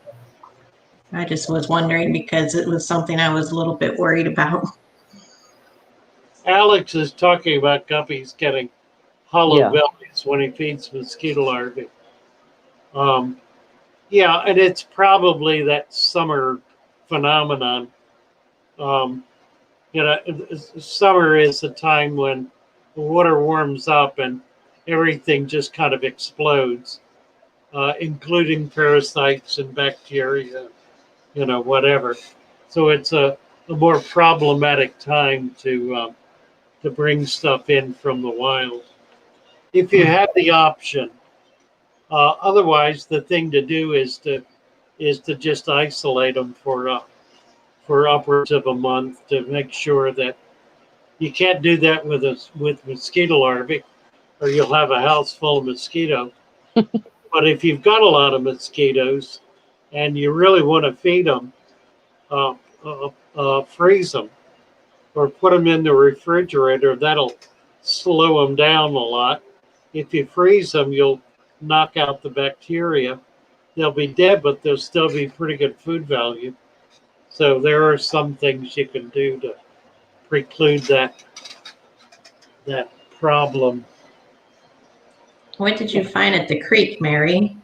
I just was wondering because it was something I was a little bit worried about. Alex is talking about guppies getting hollow Yeah. bellies when he feeds mosquito larvae. Yeah, and it's probably that summer phenomenon. Um, Summer is the time when the water warms up and everything just kind of explodes, including parasites and bacteria, whatever. So it's a more problematic time to bring stuff in from the wild. If you have the option, otherwise the thing to do is to just isolate them for upwards of a month to make sure that you can't do that with mosquito larvae, or you'll have a house full of mosquitoes. But if you've got a lot of mosquitoes and you really want to feed them, freeze them or put them in the refrigerator. That'll slow them down a lot. If you freeze them, you'll knock out the bacteria. They'll be dead, but they'll still be pretty good food value. So there are some things you can do to preclude that problem. What did you find at the creek, Mary?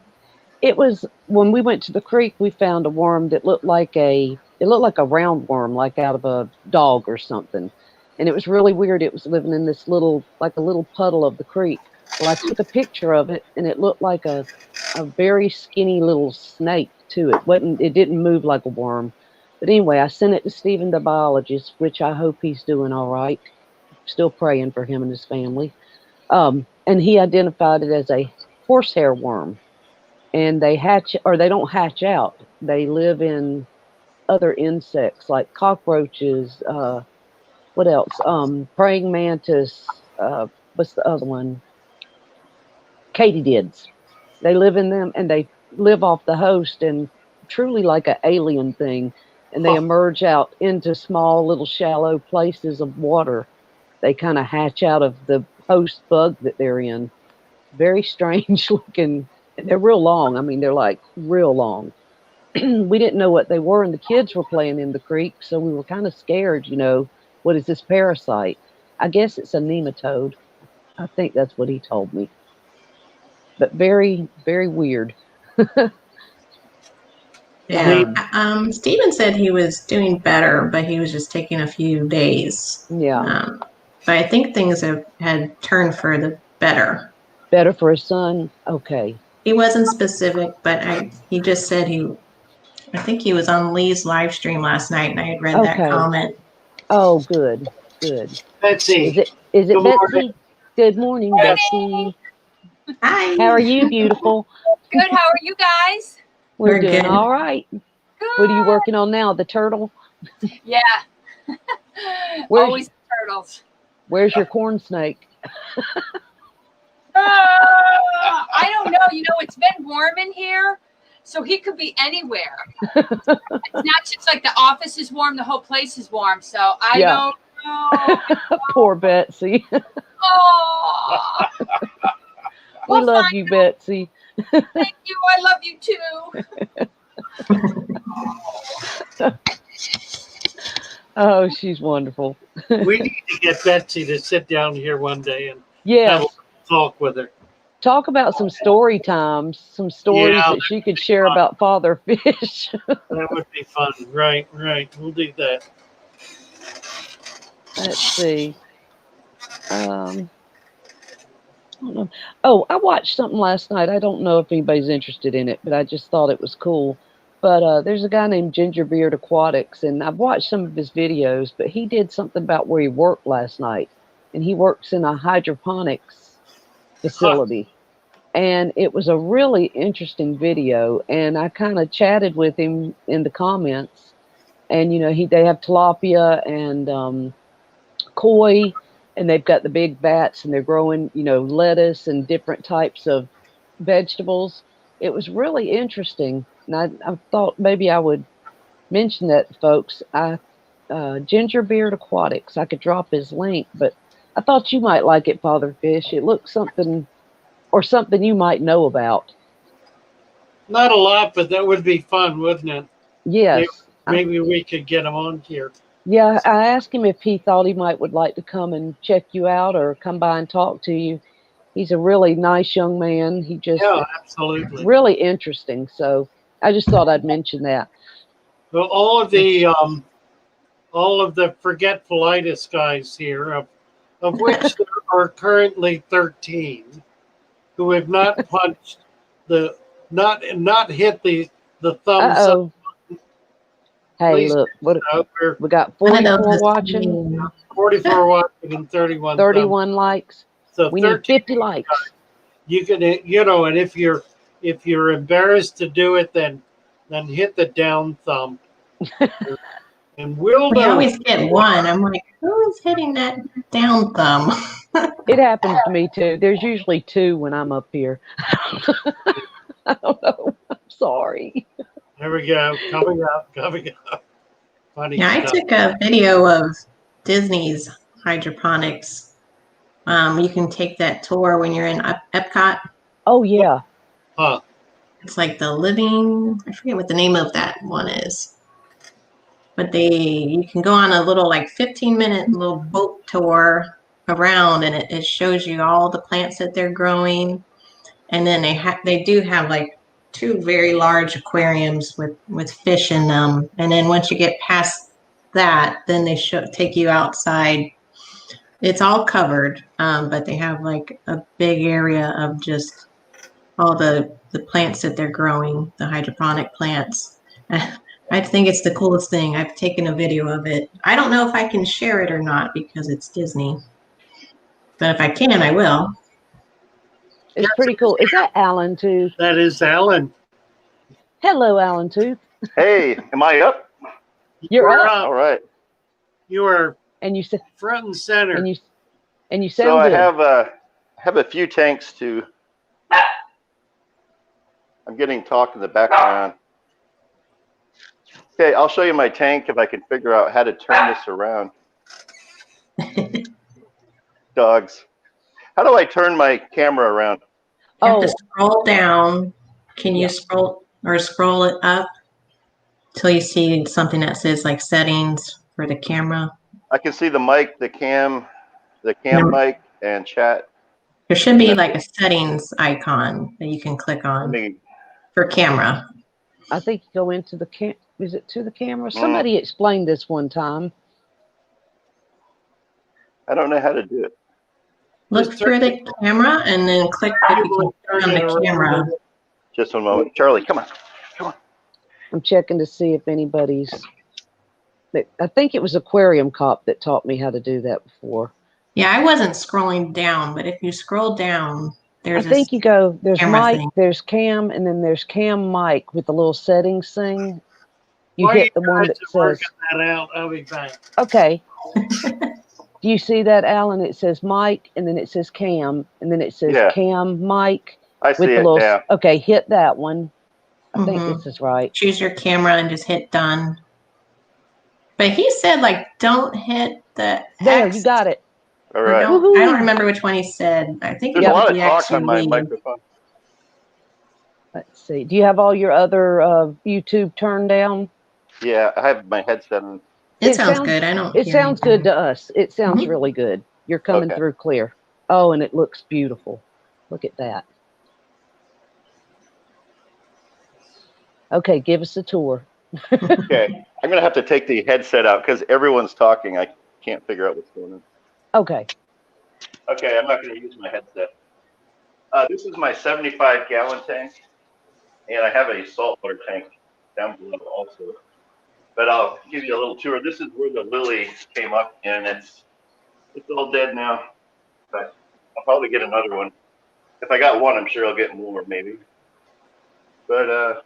It was when we went to the creek, we found a worm that looked like a round worm, like out of a dog or something. And it was really weird. It was living in this little puddle of the creek. Well, I took a picture of it and it looked like a very skinny little snake too. It didn't move like a worm. But anyway, I sent it to Stephen, the biologist, which I hope he's doing all right. Still praying for him and his family. And he identified it as a horsehair worm. And they don't hatch out. They live in other insects like cockroaches. What else? Praying mantis. What's the other one? Katydids. They live in them, and they live off the host, and truly like an alien thing. And they emerge out into small, little, shallow places of water. They kind of hatch out of the host bug that they're in. Very strange looking. They're real long. I mean, they're like real long. We didn't know what they were, and the kids were playing in the creek, so we were kind of scared, what is this parasite? I guess it's a nematode. I think that's what he told me. But very, very weird. Yeah. Stephen said he was doing better, but he was just taking a few days. Yeah. But I think things had turned for the better. Better for his son? Okay. He wasn't specific, but he just said I think he was on Lee's live stream last night, and I had read that comment. Oh, good. Good. Betsy. Is it Good Betsy? morning. Good morning, Betsy. Hi. How are you, beautiful? Good. How are you guys? We're We're doing good. all right. Good. What are you working on now? The turtle? Yeah. Always turtles. Where's your corn snake? I don't know. It's been warm in here, so he could be anywhere. It's not just like the office is warm, the whole place is warm. So I don't know. Poor Betsy. Oh. We love you, Betsy. Thank you. I love you too. Oh, she's wonderful. We need to get Betsy to sit down here one day and Yes. have a talk with her. Talk about some story times, some stories that she could share about Father Fish. That would be fun. Right. We'll do that. Let's see. I don't know. Oh, I watched something last night. I don't know if anybody's interested in it, but I just thought it was cool. But there's a guy named Gingerbeard Aquatics, and I've watched some of his videos, but he did something about where he worked last night. And he works in a hydroponics facility. And it was a really interesting video. And I kind of chatted with him in the comments. And, they have tilapia and koi, and they've got the big vats, and they're growing, lettuce and different types of vegetables. It was really interesting. And I thought maybe I would mention that to folks. Gingerbeard Aquatics, I could drop his link, but I thought you might like it, Father Fish. It looks something you might know about. Not a lot, but that would be fun, wouldn't it? Yes. Maybe we could get him on here. Yeah, I asked him if he thought he would like to come and check you out or come by and talk to you. He's a really nice young man. He just absolutely really interesting. So I just thought I'd mention that. Well, all of the forgetfulitis guys here, of which there are currently 13, who have not punched not hit the thumbs up. Hey, Please look, what we're we got One of 44 those watching, 44 watching and 31 thumbs. 31 likes. So We need 13. 50 likes. You can, and if you're embarrassed to do it, then hit the down thumb, and we'll We know. always get one. I'm like, who is hitting that down thumb? It happens to me too. There's usually 2 when I'm up here. I don't know. I'm sorry. There we go. Coming up. Funny Yeah, I stuff. took a video of Disney's hydroponics. You can take that tour when you're in Epcot. Oh yeah. Huh. It's like the living, I forget what the name of that one is. But you can go on a little like 15-minute little boat tour around, and it shows you all the plants that they're growing. And then they do have like 2 very large aquariums with fish in them. And then once you get past that, then they take you outside. It's all covered, but they have like a big area of just all the plants that they're growing, the hydroponic plants. I think it's the coolest thing. I've taken a video of it. I don't know if I can share it or not because it's Disney. But if I can, I will. It's pretty cool. Is that Alan Tooth? That is Alan. Hello, Alan Tooth. Hey, am I up? You're We're up. All right. You are And you said front and center. and you sound So I good. have a few tanks to. I'm getting talk in the background. Okay, I'll show you my tank if I can figure out how to turn this around. Dogs. How do I turn my camera around? You have Oh, to scroll down. Can you scroll it up till you see something that says like settings for the camera? I can see the mic, the cam mic, and chat. There should be like a settings icon that you can click Let on me. for camera. I think you go into the is it to the camera? Somebody explained this one time. I don't know how to do it. Look through the camera and then click if you can turn on the camera. Just one moment, Charlie. Come on. I'm checking to see if anybody's. I think it was Aquarium Cop that taught me how to do that before. Yeah, I wasn't scrolling down, but if you scroll down, there's I think you go, there's camera mic, thing. there's cam, and then there's cam mic with the little settings thing. You While hit the one guys that are working says, that out, I'll be back. okay. Do you see that, Alan? It says mic, and then it says cam, and then it says cam mic. I see it now. Okay, hit that one. I think this is right. Choose your camera and just hit done. But he said like don't hit the There, X. you got it. All right. I don't remember which one he said. I think There's you a lot hit of the talk X, you on my leave. microphone. Let's see. Do you have all your other YouTube turned down? Yeah, I have my headset on. It sounds good. I don't. It hear sounds anything. good to us. It sounds really good. You're coming through clear. Oh, and it looks beautiful. Look at that. Okay, give us a tour. Okay, I'm gonna have to take the headset out because everyone's talking. I can't figure out what's going on. Okay. Okay, I'm not gonna use my headset. This is my 75-gallon tank, and I have a saltwater tank down below also. But I'll give you a little tour. This is where the lily came up, and it's all dead now. But I'll probably get another one. If I got one, I'm sure I'll get more maybe. But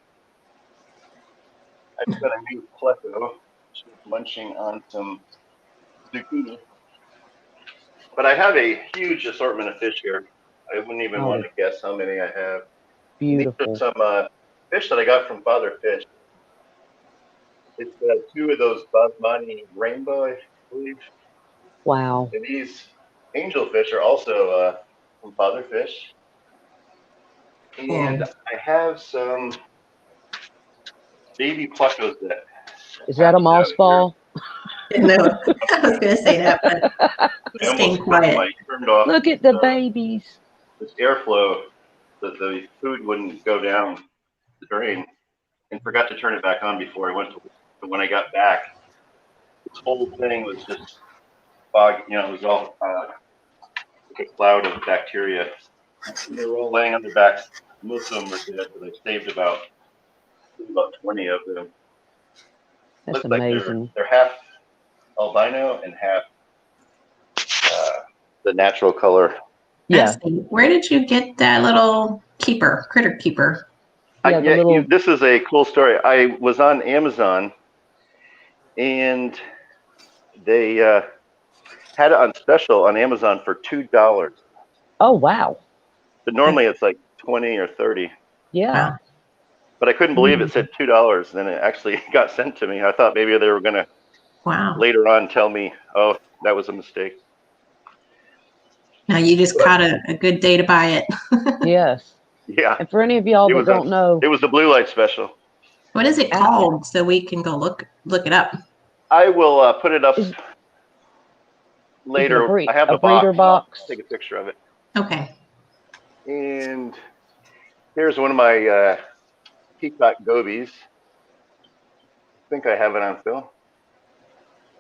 I've got a new pleco. She's munching on some zucchini. But I have a huge assortment of fish here. I wouldn't even want to guess how many I have. Beautiful. These are some fish that I got from Father Fish. It's 2 of those basmati rainbow, I believe. Wow. And these angelfish are also from Father Fish. And I have some baby plecos that. Is that a moss ball? No, I was gonna say that, but staying quiet. Turned off. Look at the babies. This airflow, the food wouldn't go down the drain, and forgot to turn it back on before I went to. But when I got back, this whole thing was just fog. You know, it was all like a cloud of bacteria. And they were all laying on their backs. Most of them were dead, but I saved about 20 of them. That's looks like amazing. they're half albino and half the natural color. Yeah. Betsy, where did you get that little critter keeper? Yeah, the little. This is a cool story. I was on Amazon, and they had it on special on Amazon for $2. Oh wow. But normally it's like 20 or 30. Yeah. Wow. But I couldn't believe it said $2. Then it actually got sent to me. I thought maybe they were gonna Wow. later on tell me, oh, that was a mistake. Now you just caught a good day to buy it. Yes. Yeah. And for any of y'all that don't know, it was the blue light special. What is it called so we can go look it up? I will put it up later. Is it I have a the box. breeder box? I'll take a picture of it. Okay. And here's one of my peacock gobies. I think I have it on film.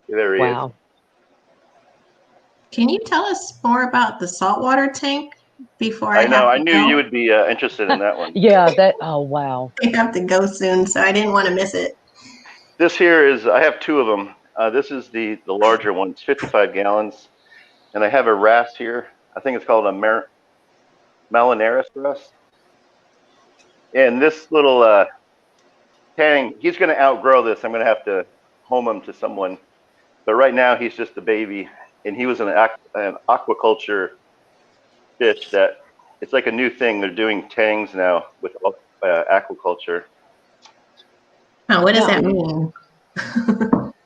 There he is. Wow. Can you tell us more about the saltwater tank before I know. I have to knew go? you would be interested in that one. Yeah, oh wow. I have to go soon, so I didn't want to miss it. This here is, I have two of them. This is the larger one. It's 55 gallons. And I have a wrasse here. I think it's called a Malinaris wrasse. And this little tank, he's going to outgrow this. I'm going to have to home him to someone. But right now he's just a baby. And he was an aquaculture fish that, it's like a new thing. They're doing tangs now with aquaculture. Oh, what does that mean?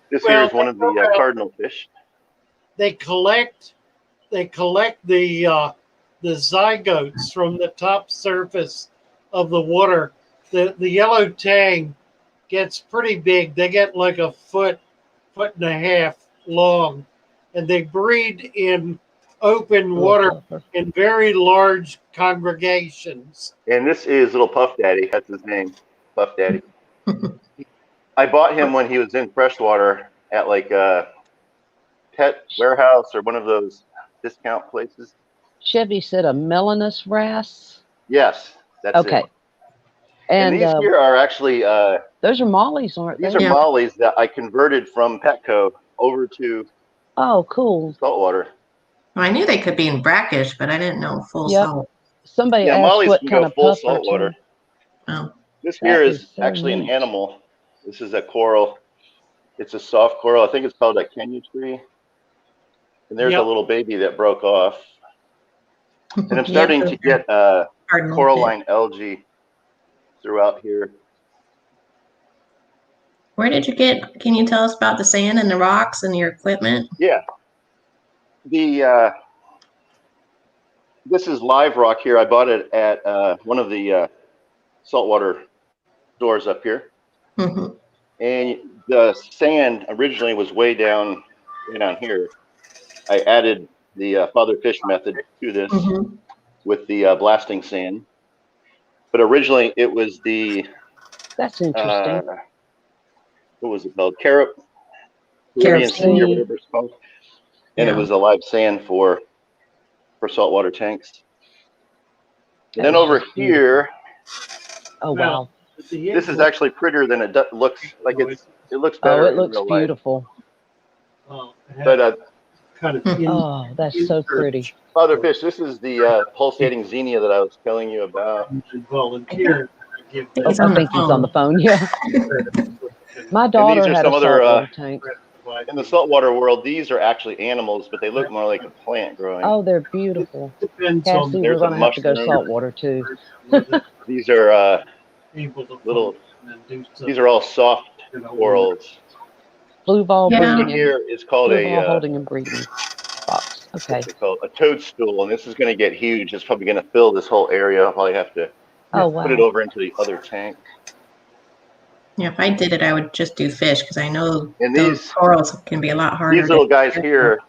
This here is one of the cardinal fish. They collect the zygotes from the top surface of the water. The yellow tang gets pretty big. They get like a foot and a half long, and they breed in open water in very large congregations. And this is little Puff Daddy. That's his name, Puff Daddy. I bought him when he was in freshwater at like a pet warehouse or one of those discount places. Chevy said a Melanus wrasse. Yes, that's okay. it. And these here are actually those are mollies, aren't they? These are mollies that I converted from Petco over to cool saltwater. Well, I knew they could be in brackish, but I didn't know full salt. Somebody asked mollies what can kind go of full puffer saltwater. Oh. This here is so actually neat. an animal. This is a coral. It's a soft coral. I think it's called a Kenya tree. And there's a little baby that broke off. And I'm starting to get coralline algae throughout here. Where did you get? Can you tell us about the sand and the rocks and your equipment? Yeah. This is live rock here. I bought it at one of the saltwater stores up here. Mm-hmm. And the sand originally was way down here. I added the father fish method to this with the blasting sand. But originally it was the that's interesting. What was it called? Caribbean Sea or whatever it's called. And it was a live sand for saltwater tanks. And then over here, oh wow, this is actually prettier than it looks. Like it looks better. Oh, it looks beautiful. But oh, that's so pretty. Father fish. This is the pulsating xenia that I was telling you about. Volunteer. I think he's on the phone. Yeah. My daughter had a saltwater tank. In the saltwater world, these are actually animals, but they look more like a plant growing. Oh, they're beautiful. Cassie, we're going to have to go saltwater too. These are little. These are all soft corals. Blue ball breeding. Here is called a holding and breeding box. Okay. It's called a toadstool, and this is going to get huge. It's probably going to fill this whole area. I'll probably have to put it over into the other tank. Yeah, if I did it, I would just do fish because I know those corals can be a lot harder. These little guys here,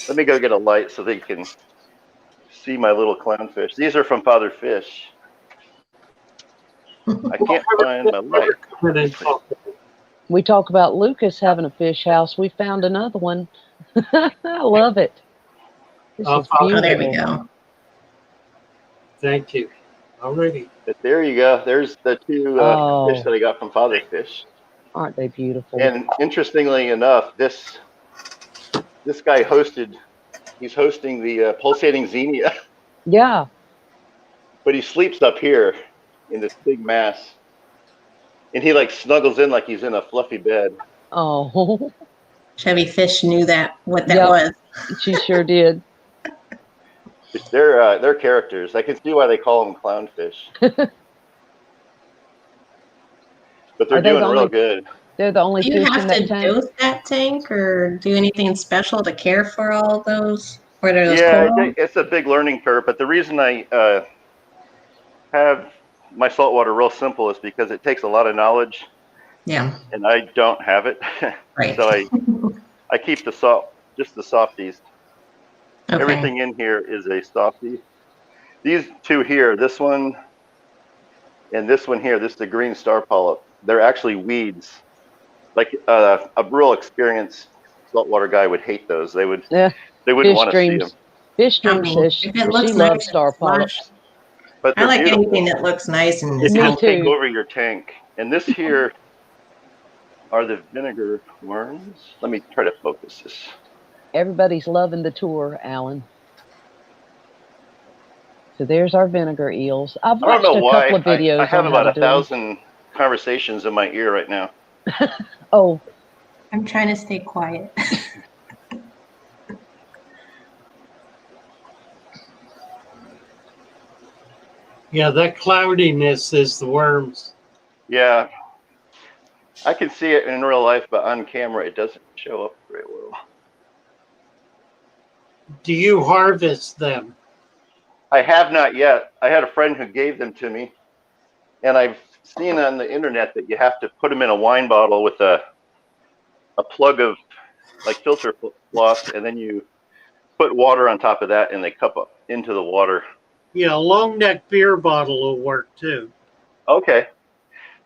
let me go get a light so they can see my little clownfish. These are from Father Fish. I can't find my light. We talk about Lucas having a fish house. We found another one. I love it. This is beautiful. Oh, there we go. Thank you. Already. But there you go. There's the two fish that I got from Father Fish. Aren't they beautiful? And interestingly enough, this guy he's hosting the pulsating xenia, Yeah. but he sleeps up here in this big mass. And he like snuggles in like he's in a fluffy bed. Oh. Chevy Fish knew what that Yep. was. She sure did. They're characters. I can see why they call them clownfish. But they're doing real good. They're the only Do you fish have in that to tank. dose that tank or do anything special to care for all of those? Or are those Yeah, coral? it's a big learning curve. But the reason I have my saltwater real simple is because it takes a lot of knowledge. Yeah. And I don't have it. Right. So I keep just the softies. Okay. Everything in here is a softie. These two here, this one and this one here, this is the green star polyp. They're actually weeds. Like a real experienced saltwater guy would hate those. They wouldn't want to see them. Fish Dream says she loves star polyps. But I like beautiful. anything that looks nice and If is you healthy. take over your tank, and this here are the vinegar worms. Let me try to focus this. Everybody's loving the tour, Alan. So there's our vinegar eels. I've watched a couple of videos. I have on about how to 1,000 conversations in my ear right now. Oh. I'm trying to stay quiet. Yeah, that cloudiness is the worms. Yeah. I can see it in real life, but on camera it doesn't show up very well. Do you harvest them? I have not yet. I had a friend who gave them to me, and I've seen on the internet that you have to put them in a wine bottle with a plug of like filter floss, and then you put water on top of that, and they cup up into the water. Yeah, a long neck beer bottle will work too. Okay,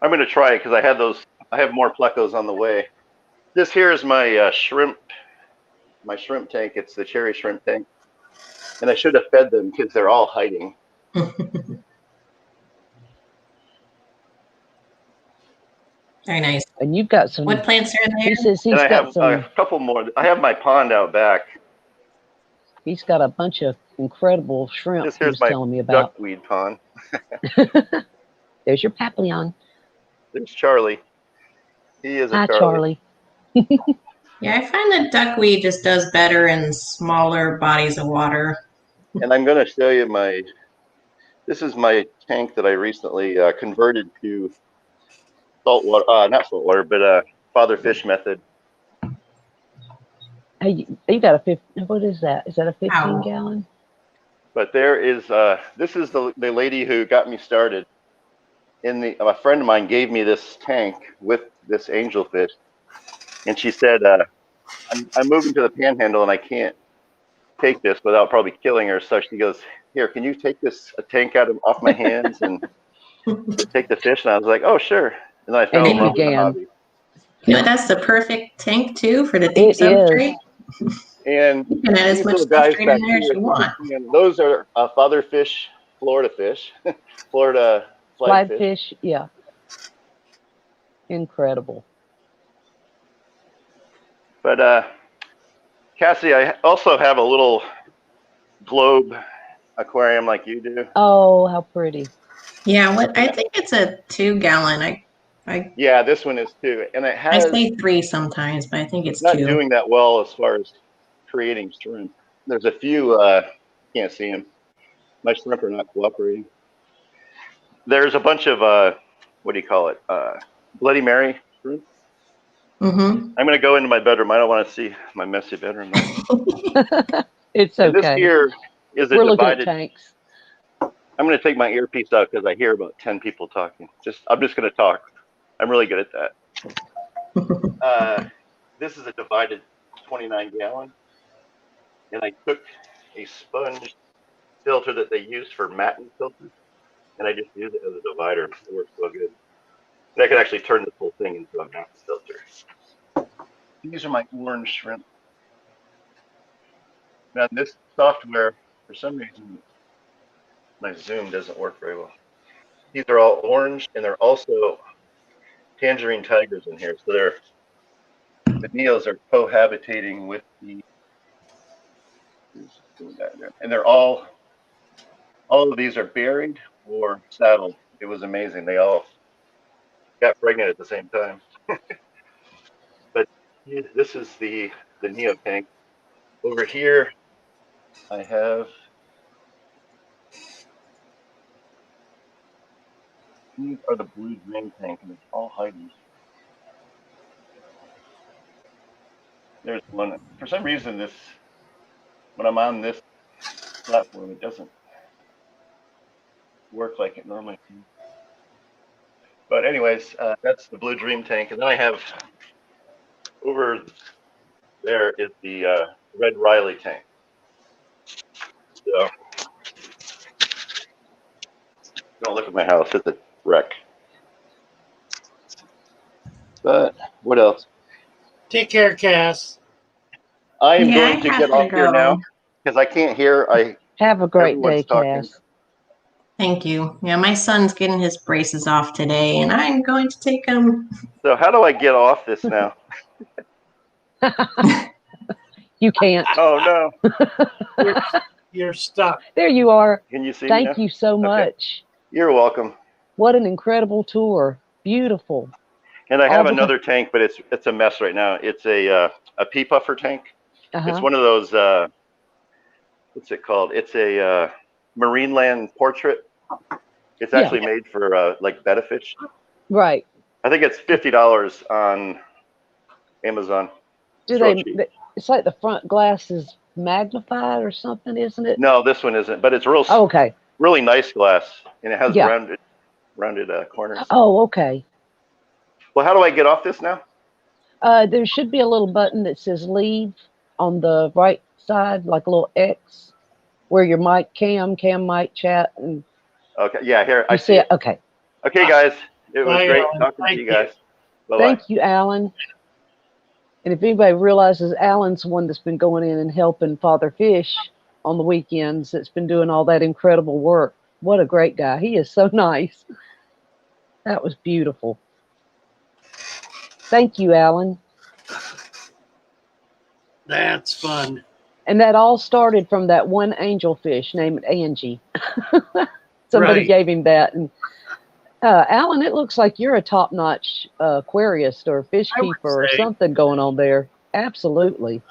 I'm going to try it because I have more plecos on the way. This here is my shrimp tank. It's the cherry shrimp tank, and I should have fed them because they're all hiding. Very nice. And you've got some. What plants are in there? He says he's and I got have some. a couple more. I have my pond out back. He's got a bunch of incredible shrimp. This here's my telling me about duckweed pond. There's your papillon. There's Charlie. He is a Hi, Charlie. Yeah, I find that duckweed just does better in smaller bodies of water. And I'm going to show you this is my tank that I recently converted to saltwater, not saltwater, but father fish method. Hey, you got a what is that? Is that a 15 gallon? But there is, this is the lady who got me started. A friend of mine gave me this tank with this angelfish, and she said, I'm moving to the panhandle and I can't take this without probably killing her. So she goes, here, can you take a tank off my hands and take the fish? And I was like, oh, sure. And then I fell in love with the hobby. You know, that's the perfect tank too for the deep substrate. And you can add as much substrate in there as you want. Those are father fish, Florida fish, Florida flag fish. Yeah. Incredible. But Cassie, I also have a little globe aquarium like you do. Oh, how pretty. Yeah, I think it's a 2 gallon. Yeah, this one is 2. And it has, I say 3 sometimes, but I think it's not 2. doing that well as far as creating shrimp. There's a few, can't see them. My shrimp are not cooperating. There's a bunch of, what do you call it? Bloody Mary shrimp. Mm-hmm. I'm going to go into my bedroom. I don't want to see my messy bedroom. It's okay. And this here is a We're divided tanks. I'm going to take my earpiece out because I hear about 10 people talking. I'm just going to talk. I'm really good at that. This is a divided 29 gallon. And I took a sponge filter that they use for matting filters. And I just use it as a divider. It works so good. And I can actually turn this whole thing into a matting filter. These are my orange shrimp. Now this software, for some reason, my zoom doesn't work very well. These are all orange, and they're also tangerine tigers in here. So the neos are cohabitating with the, and they're all of these are buried or saddled. It was amazing. They all got pregnant at the same time. But this is the neo tank. Over here, I have, these are the blue drain tank, and it's all hiding. There's one. For some reason, when I'm on this platform, it doesn't work like it normally can. But anyways, that's the blue dream tank, and then I have over there is the red Riley tank. So don't look at my house; it's a wreck. But what else? Take care, Cass. I am Yeah, going I to have get to off here go. now because I can't hear. Have a great Everyone's day, talking. Cass. Thank you. Yeah, my son's getting his braces off today, and I'm going to take him. So how do I get off this now? You can't. Oh no! You're stuck. There you are. Can you see me Thank now? you so Okay. much. You're welcome. What an incredible tour. Beautiful. And I All have the- another tank, but it's a mess right now. It's a pea puffer tank. It's Uh-huh. one of those. What's it called? It's a Marineland portrait. It's Yeah. actually made for like betta fish. Right. I think it's $50 on Amazon. Do It's real they? cheap. It's like the front glass is magnified or something, isn't it? No, this one isn't, but it's Oh, okay. really nice glass, and it has Yeah. rounded corners. Oh, okay. Well, how do I get off this now? There should be a little button that says leave on the right side, like a little X, where your cam mic chat, and Okay, yeah, here you I see it. Okay. Okay, guys, it was Bye, great Alan. talking to Thank you guys. Bye bye. Thank you, Alan. And if anybody realizes, Alan's the one that's been going in and helping Father Fish on the weekends, that's been doing all that incredible work. What a great guy. He is so nice. That was beautiful. Thank you, Alan. That's fun. And that all started from that one angelfish named Angie. Somebody Right. gave him that. And Alan, it looks like you're a top-notch aquarist or fish I would keeper or say. something going on there. Absolutely.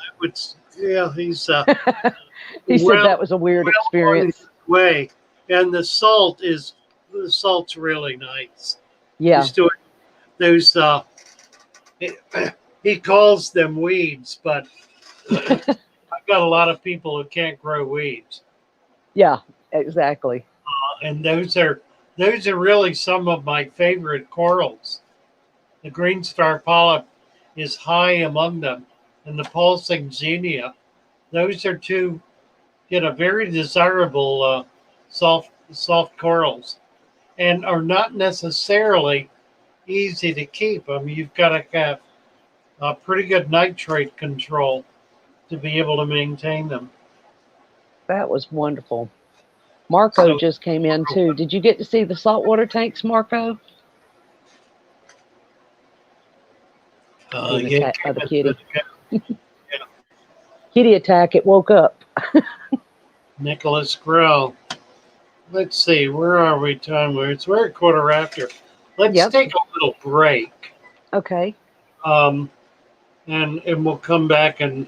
Yeah, he's He said well- that was a weird well on experience. his way, and the salt's really nice. Yeah. He's doing those. He calls them weeds, but I've got a lot of people who can't grow weeds, Yeah, exactly. and those are really some of my favorite corals. The green star polyp is high among them, and the pulsing xenia. Those are two, very desirable soft corals, and are not necessarily easy to keep. I mean, you've got to have a pretty good nitrate control to be able to maintain them. That was wonderful. Marco So- just came in too. Did you get to see the saltwater tanks, Marco? Being attacked by the kitty. Kitty attack, it woke up. Nicholas Grow. Let's see, where are we time-wise? We're at quarter after. Let's Yep. take a little break. Okay. And we'll come back and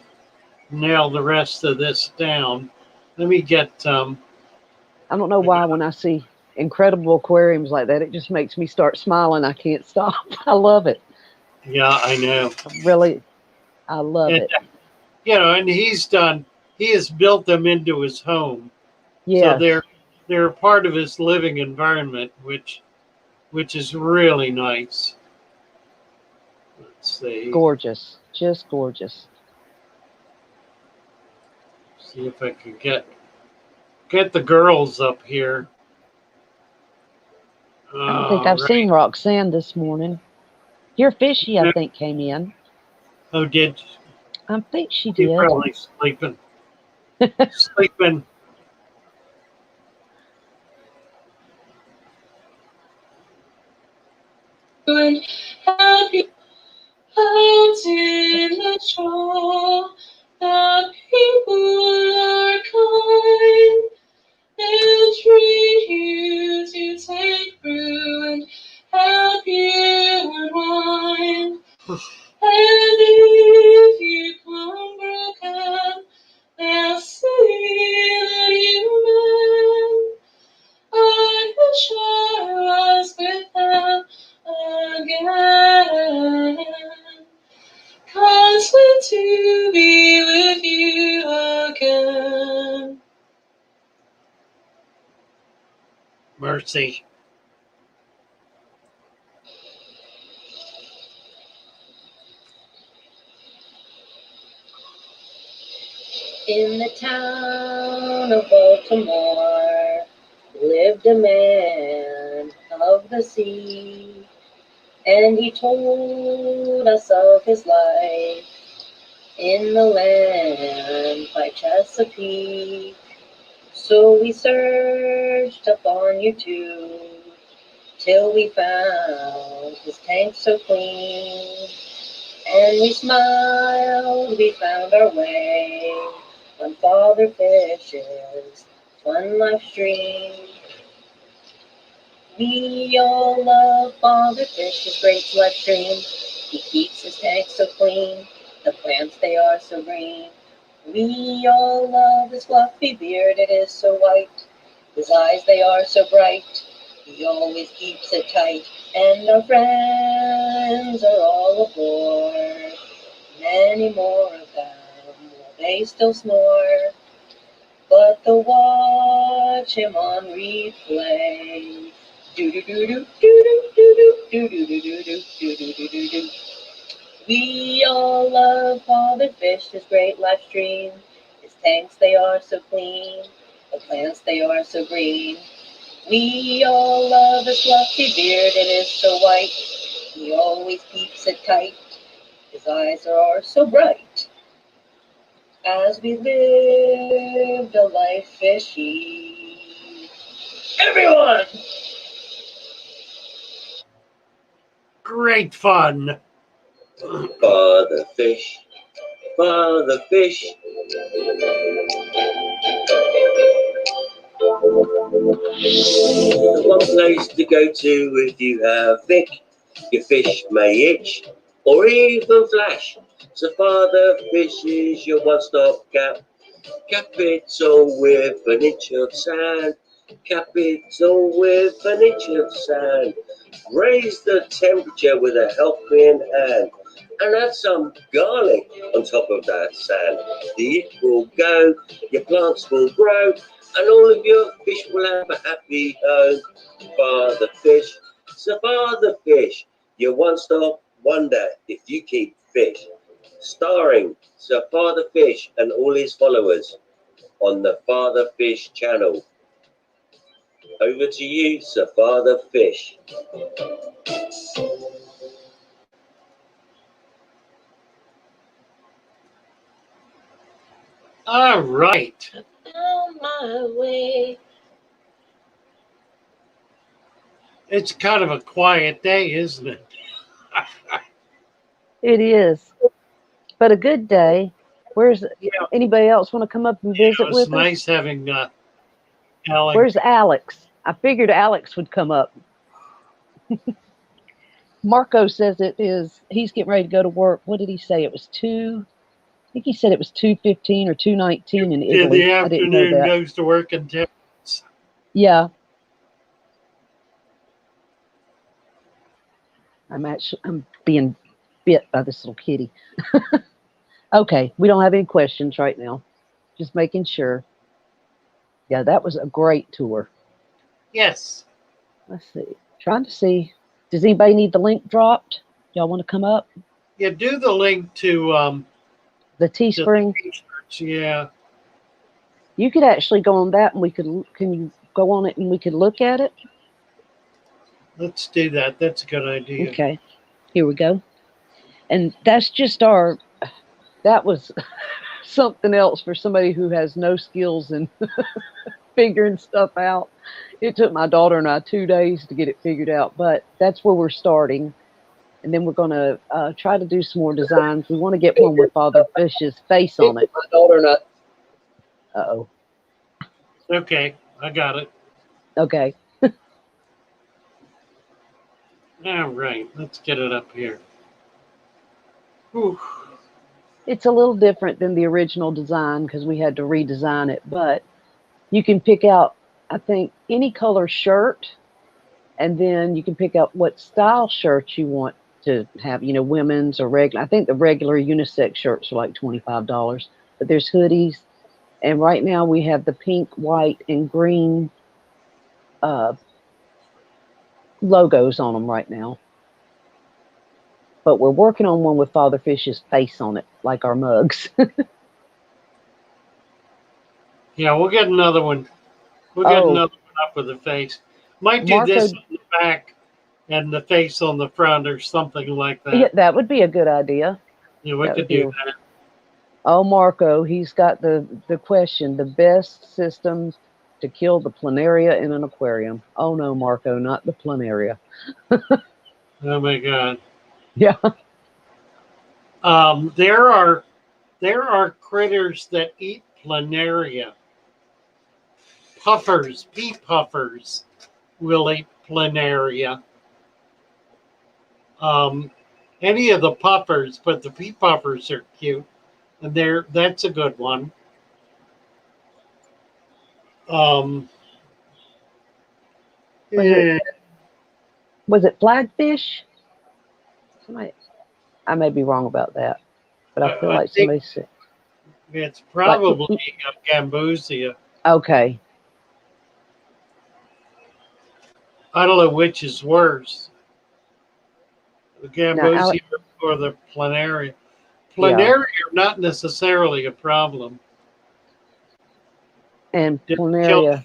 nail the rest of this down. Let me get I don't know why when I see incredible aquariums like that, it just makes me start smiling. I can't stop. I love it. yeah, I know. Really, I love And, it. and he has built them into his home. Yeah. So they're a part of his living environment, which is really nice. Let's see. Gorgeous. Just gorgeous. See if I can get the girls up here. I don't think I've seen Roxanne this morning. Your Fishy, I think, came in. Oh, did I think she she did. probably sleeping? Sleeping. and happy out in the shore. The people are kind and treat you to take brew and help you unwind. And if you come broken, they'll see that you meant. I wish I was with them again. Constant to be with you again. Mercy. In the town of Baltimore lived a man of the sea, and he told us of his life in the land by Chesapeake. So we searched up on YouTube till we found his tank so clean, and we smiled, we found our way on Father Fish's fun life stream. We all love Father Fish's great life stream. He keeps his tank so clean, the plants they are so green. We all love his fluffy beard, it is so white. His eyes they are so bright, he always keeps it tight. And our friends are all aboard, many more of them, they still snore. But they'll watch him on replay. Do do do do do do do do do do do do do do do do. We all love Father Fish, his great life stream. His tanks they are so clean, the plants they are so green. We all love his fluffy beard, it is so white. He always keeps it tight. His eyes are so bright. As we lived a life fishy. Everyone! Great fun. Father Fish, Father Fish. The one place to go to if you have Vic. Your fish may itch or even flash. So Father Fish is your one-stop cap. Capital with an inch of sand. Capital with an inch of sand. Raise the temperature with a helping hand. And add some garlic on top of that sand. The itch will go, your plants will grow, and all of your fish will have a happy home. Father Fish, so Father Fish, your one-stop wonder if you keep fish. Starring Sir Father Fish and all his followers on the Father Fish channel. Over to you, Sir Father Fish. All right. On my way. It's kind of a quiet day, isn't it? It is, but a good day. Where's Yeah. anybody else want to come up and visit It was with nice us? having Alex. Where's Alex? I figured Alex would come up. Marco says it is. He's getting ready to go to work. What did he say? It was 2. I think he said it was 2:15 or 2:19 in Yeah, Italy. the I didn't know afternoon that. goes to work in Texas. Yeah. I'm being bit by this little kitty. Okay, we don't have any questions right now. Just making sure. Yeah, that was a great tour. Yes. Let's see. Trying to see. Does anybody need the link dropped? Y'all want to come up? Yeah, do the link to The Teespring. t-shirts. Yeah. You could actually go on that, and we could. Can you go on it and we could look at it? Let's do that. That's a good idea. Okay. Here we go. And that's just our. That was something else for somebody who has no skills in figuring stuff out. It took my daughter and I 2 days to get it figured out, but that's where we're starting. And then we're going to try to do some more designs. We want to get one with Father Fish's face on it. My daughter and I. Uh-oh. Okay, I got it. Okay. All right, let's get it up here. Whew. It's a little different than the original design because we had to redesign it, but you can pick out, I think, any color shirt, and then you can pick out what style shirt you want to have, you know, women's or regular. I think the regular unisex shirts are like $25, but there's hoodies. And right now we have the pink, white, and green logos on them right now. But we're working on one with Father Fish's face on it, like our mugs. Yeah, we'll get another one. We'll get another one up with the face. Might do this on the back and the face on the front or something like that. Yeah, that would be a good idea. Yeah, we could do that. Oh, Marco, he's got the question, the best system to kill the Planaria in an aquarium. Oh, no, Marco, not the Planaria. Oh, my God. Yeah. There are critters that eat Planaria. Puffers, pea puffers will eat Planaria. Any of the puffers, but the pea puffers are cute, and that's a good one. Was it flagfish? I may be wrong about that, but I feel like somebody said it's probably a gambusia. Okay. I don't know which is worse, the gambusia or the Planaria. Planaria are not necessarily a problem. And Planaria,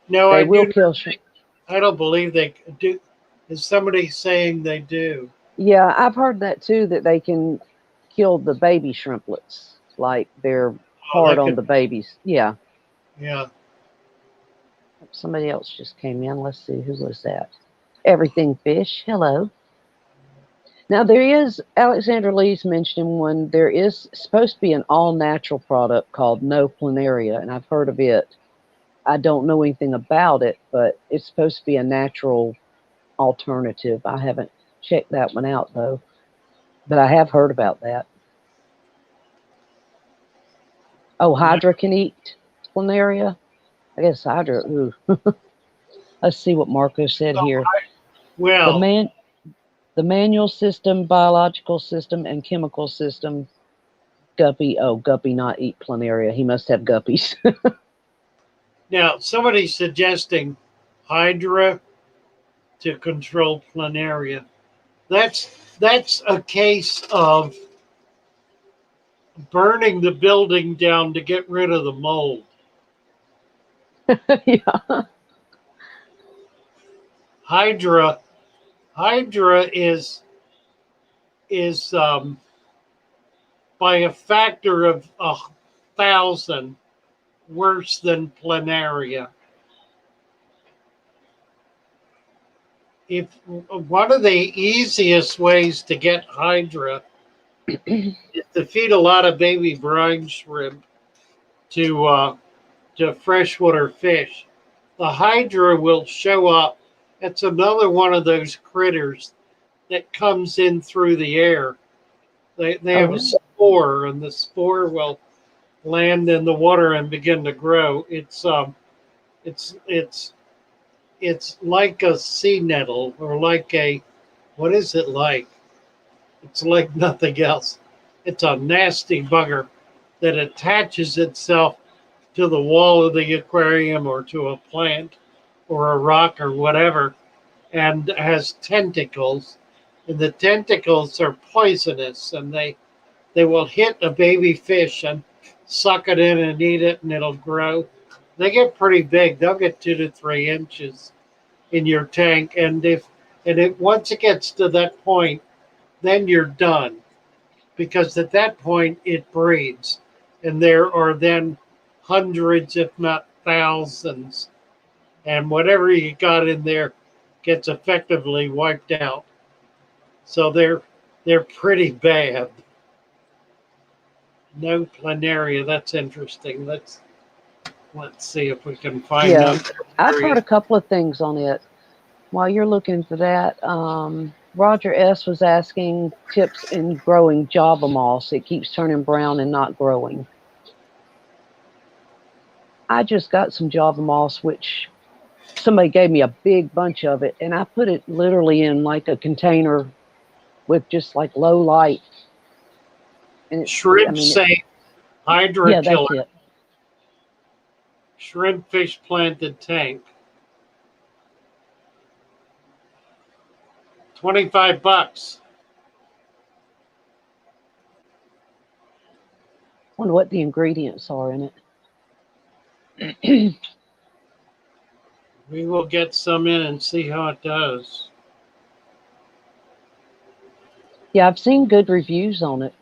no, they will kill shrimp. I don't believe they do. Is somebody saying they do? Yeah, I've heard that too, that they can kill the baby shrimplets. Like they're hard on the babies. Yeah. Yeah. Somebody else just came in. Let's see, who was that? Everything Fish. Hello. Now there is, Alexander Lee's mentioning one, there is supposed to be an all-natural product called No Planaria, and I've heard of it. I don't know anything about it, but it's supposed to be a natural alternative. I haven't checked that one out though, but I have heard about that. Oh, Hydra can eat Planaria? I guess Hydra, ooh. Let's see what Marco said here. Well, the manual system, biological system, and chemical system. Guppy, Guppy not eat Planaria. He must have guppies. Now, somebody's suggesting Hydra to control Planaria. That's a case of burning the building down to get rid of the mold. Yeah. Hydra is by a factor of 1,000 worse than Planaria. If one of the easiest ways to get Hydra is to feed a lot of baby brine shrimp to freshwater fish, the Hydra will show up. It's another one of those critters that comes in through the air. They have a spore, and the spore will land in the water and begin to grow. It's like a sea nettle, or like what is it like? It's like nothing else. It's a nasty bugger that attaches itself to the wall of the aquarium or to a plant or a rock or whatever, and has tentacles. And the tentacles are poisonous, and they will hit a baby fish and suck it in and eat it, and it'll grow. They get pretty big. They'll get 2 to 3 inches in your tank, and once it gets to that point, then you're done, because at that point it breeds, and there are then hundreds, if not thousands, and whatever you got in there gets effectively wiped out. So they're pretty bad. No Planaria. That's interesting. Let's see if we can find Yeah, no I've heard a Planaria. couple of things on it. While you're looking for that, Roger S. was asking tips in growing Java moss. It keeps turning brown and not growing. I just got some Java moss, which somebody gave me a big bunch of it, and I put it literally in like a container with just like low light. And Shrimp safe Hydra yeah, that's killer. it. Shrimp fish planted tank. $25. Wonder what the ingredients are in it. We will get some in and see how it does. Yeah, I've seen good reviews on it.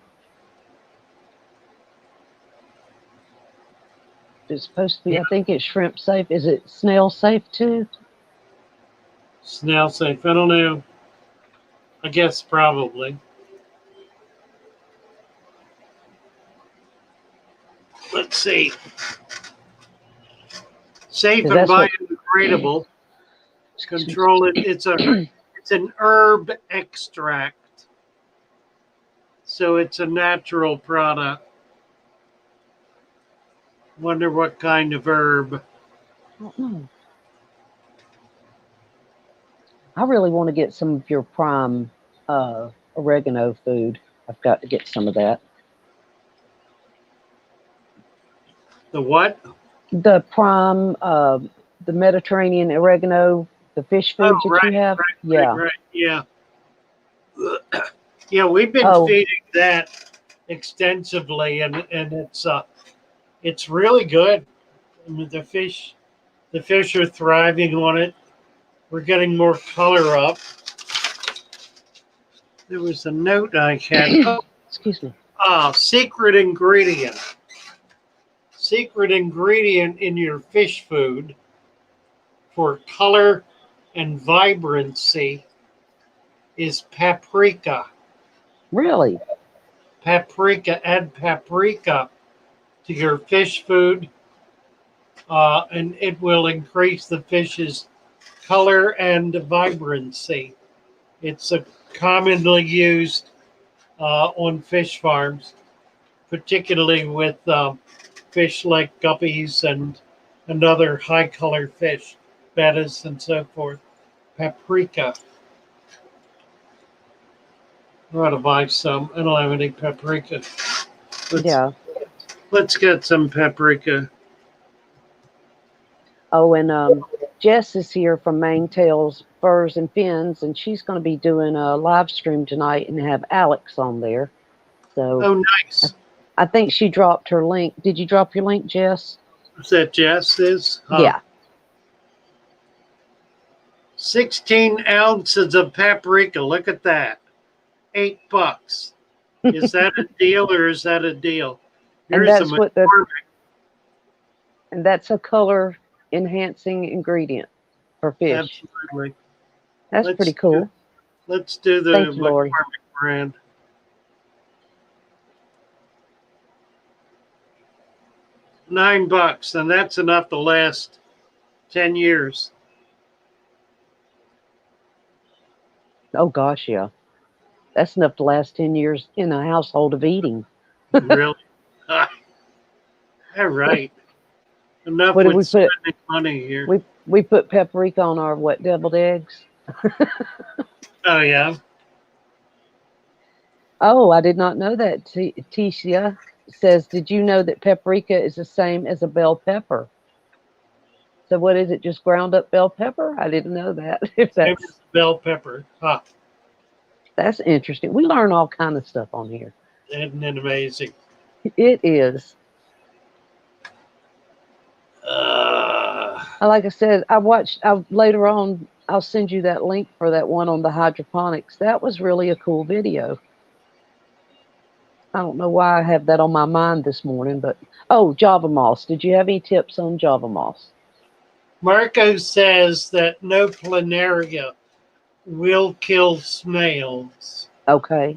It's supposed to be, I think it's shrimp safe. Is it snail safe too? Snail safe. I don't know. I guess probably. Let's see. Safe and biodegradable. Control it. It's an herb extract. So it's a natural product. Wonder what kind of herb. I don't know. I really want to get some of your prime oregano food. I've got to get some of that. The what? The prime, the Mediterranean oregano, the fish food that you have. Right. Yeah. Yeah, we've been feeding that extensively, and it's really good. I mean, the fish are thriving on it. We're getting more color up. There was a note I had. Excuse me. Secret ingredient. Secret ingredient in your fish food for color and vibrancy is paprika. Really? Paprika. Add paprika to your fish food, and it will increase the fish's color and vibrancy. It's commonly used on fish farms, particularly with fish like guppies and other high color fish, bettas and so forth. Paprika. I ought to buy some. I don't have any paprika. Let's get some paprika. Oh, and Jess is here from Main Tails, Furs and Fins, and she's going to be doing a live stream tonight and have Alex on there. So, nice. I think she dropped her link. Did you drop your link, Jess? Is that Jess's? Yeah. 16 ounces of paprika. Look at that. $8. Is that a deal or is that a deal? Here's and that's a color enhancing ingredient for fish. Absolutely. That's pretty cool. Let's do the McCormick brand. $9, and that's enough to last 10 years. Oh gosh, yeah. That's enough to last 10 years in a household of eating. Really? All right. Enough what with spending money here. We put paprika on our deviled eggs. Oh yeah. Oh, I did not know that. Tisha says, "Did you know that paprika is the same as a bell pepper?" So what is it? Just ground up bell pepper? I didn't know that. If that's bell pepper. Huh. That's interesting. We learn all kind of stuff on here. Isn't it amazing? It is. Like I said, later on, I'll send you that link for that one on the hydroponics. That was really a cool video. I don't know why I have that on my mind this morning, but oh, Java moss. Did you have any tips on Java moss? Marco says that no Planaria will kill snails. Okay.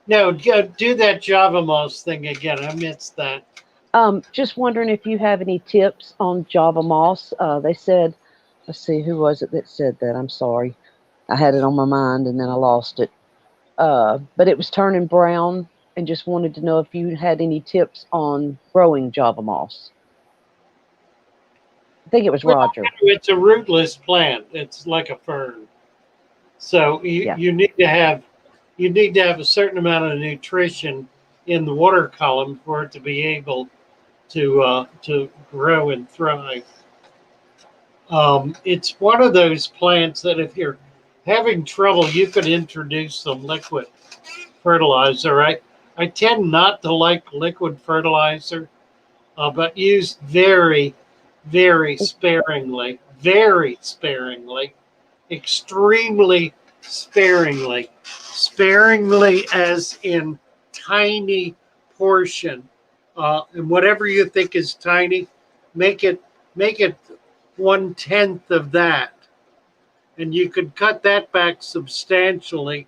No, do that Java moss thing again. I missed that. Just wondering if you have any tips on Java moss. They said, let's see, who was it that said that? I'm sorry. I had it on my mind and then I lost it. But it was turning brown and just wanted to know if you had any tips on growing Java moss. I think it was Roger. It's a rootless plant. It's like a fern. So you need to have a certain amount of nutrition in the water column for it to be able to grow and thrive. It's one of those plants that if you're having trouble, you could introduce some liquid fertilizer. I tend not to like liquid fertilizer, but use very, very sparingly, extremely sparingly as in tiny portion. And whatever you think is tiny, make it 1/10 of that. And you could cut that back substantially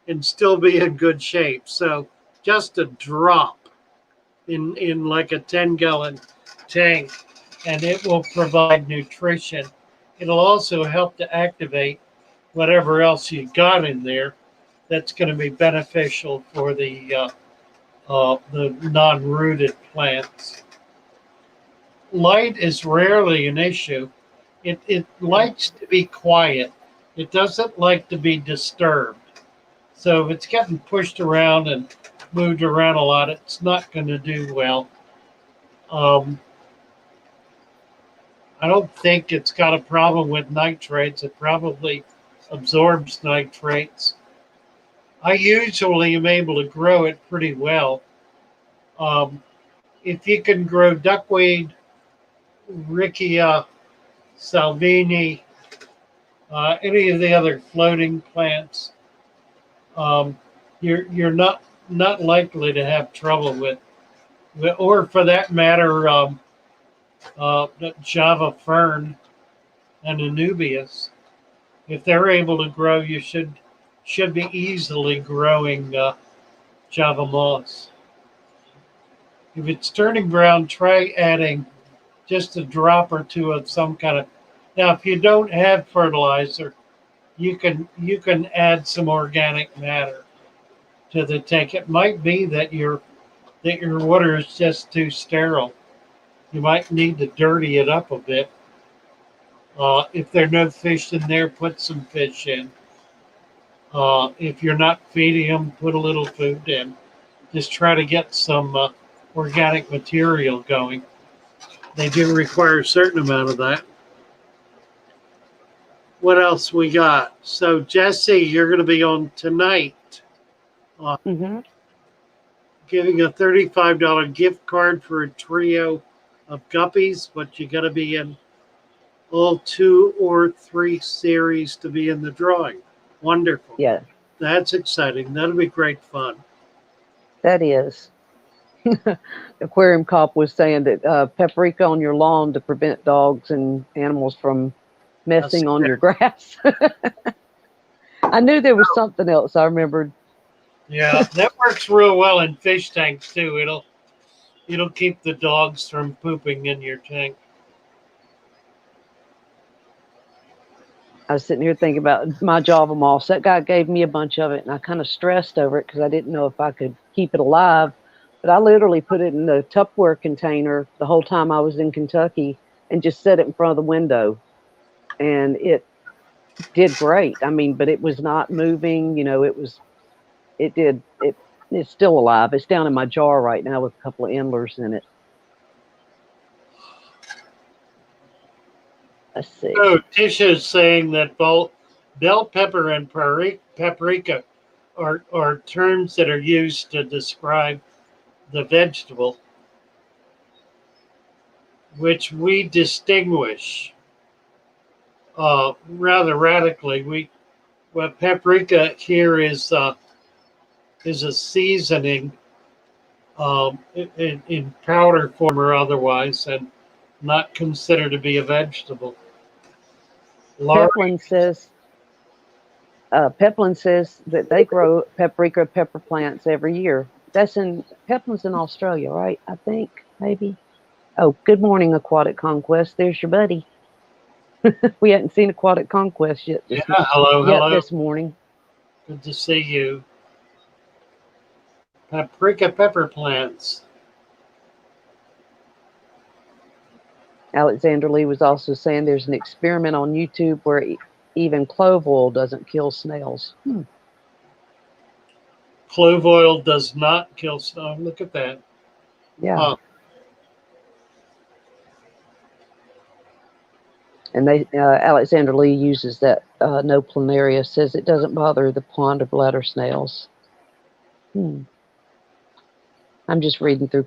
and still be in good shape. So just a drop in like a 10-gallon tank, and it will provide nutrition. It'll also help to activate whatever else you got in there that's going to be beneficial for the non-rooted plants. Light is rarely an issue. It likes to be quiet. It doesn't like to be disturbed. So if it's getting pushed around and moved around a lot, it's not going to do well. I don't think it's got a problem with nitrates. It probably absorbs nitrates. I usually am able to grow it pretty well. If you can grow duckweed, Riccia, Salvini, any of the other floating plants, you're not likely to have trouble with, or for that matter, Java fern and Anubias. If they're able to grow, you should be easily growing Java moss. If it's turning brown, try adding just a drop or two of some kind of. Now, if you don't have fertilizer, you can add some organic matter to the tank. It might be that your water is just too sterile. You might need to dirty it up a bit. If there are no fish in there, put some fish in. If you're not feeding them, put a little food in. Just try to get some organic material going. They do require a certain amount of that. What else we got? So, Jesse, you're going to be on tonight. Giving a $35 gift card for a trio of guppies, but you got to be in all 2 or 3 series to be in the drawing. Wonderful. Yeah. That's exciting. That'll be great fun. That is. Aquarium Cop was saying that paprika on your lawn to prevent dogs and animals from messing on your grass. I knew there was something else I remembered. Yeah, that works real well in fish tanks too. It'll keep the dogs from pooping in your tank. I was sitting here thinking about my Java moss. That guy gave me a bunch of it, and I kind of stressed over it because I didn't know if I could keep it alive. But I literally put it in the Tupperware container the whole time I was in Kentucky and just set it in front of the window. And it did great. I mean, but it was not moving. You know, it's still alive. It's down in my jar right now with a couple of endlers in it. Let's see. Oh, Tisha is saying that both bell pepper and paprika are terms that are used to describe the vegetable, which we distinguish rather radically. Paprika here is a seasoning, in powder form or otherwise, and not considered to be a vegetable. Peplin says that they grow paprika pepper plants every year. Peplin's in Australia, right? I think, maybe. Oh, good morning, Aquatic Conquest. There's your buddy. We hadn't seen Aquatic Conquest yet this morning. Good to see you. Paprika pepper plants. Alexander Lee was also saying there's an experiment on YouTube where even clove oil doesn't kill snails. Clove oil does not kill snails. Look at that. Yeah. And Alexander Lee uses that no Planaria, says it doesn't bother the pond or bladder snails. I'm just reading through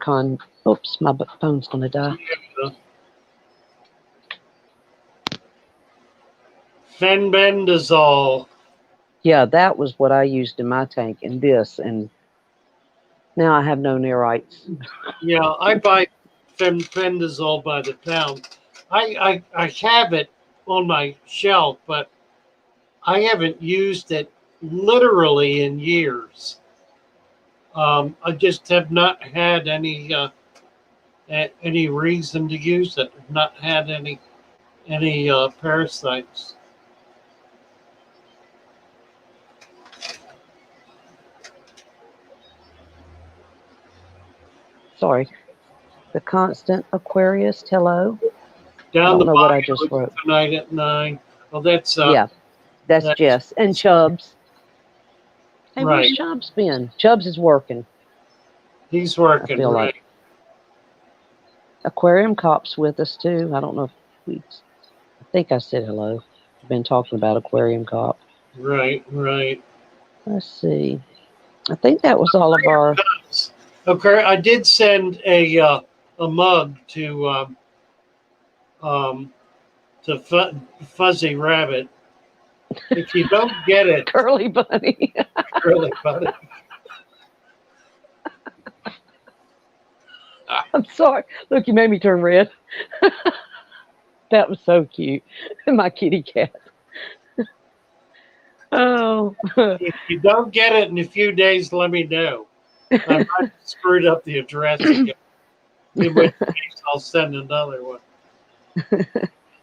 Oops, my phone's going to die. Fenbendazole. Yeah, that was what I used in my tank and this, and now I have no neorites. Yeah, I buy fenbendazole by the pound. I have it on my shelf, but I haven't used it literally in years. I just have not had any reason to use it. Not had any parasites. Sorry. The Constant Aquarist, hello. Down the know what I just wrote. Tonight at 9. Well, that's that's Jess and Chubbs. Hey, right. Where's Chubbs been? Chubbs is working. He's working. I feel right. like Aquarium Cop's with us too. I don't know if I think I said hello. I've been talking about Aquarium Cop. Right. Let's see. I think that was all of our. Okay, I did send a mug to Fuzzy Rabbit. If you don't get it, Curly Bunny. Curly Bunny. I'm sorry. Look, you made me turn red. That was so cute. My kitty cat. Oh. If you don't get it in a few days, let me know. I might have screwed up the address again. In which case, I'll send another one.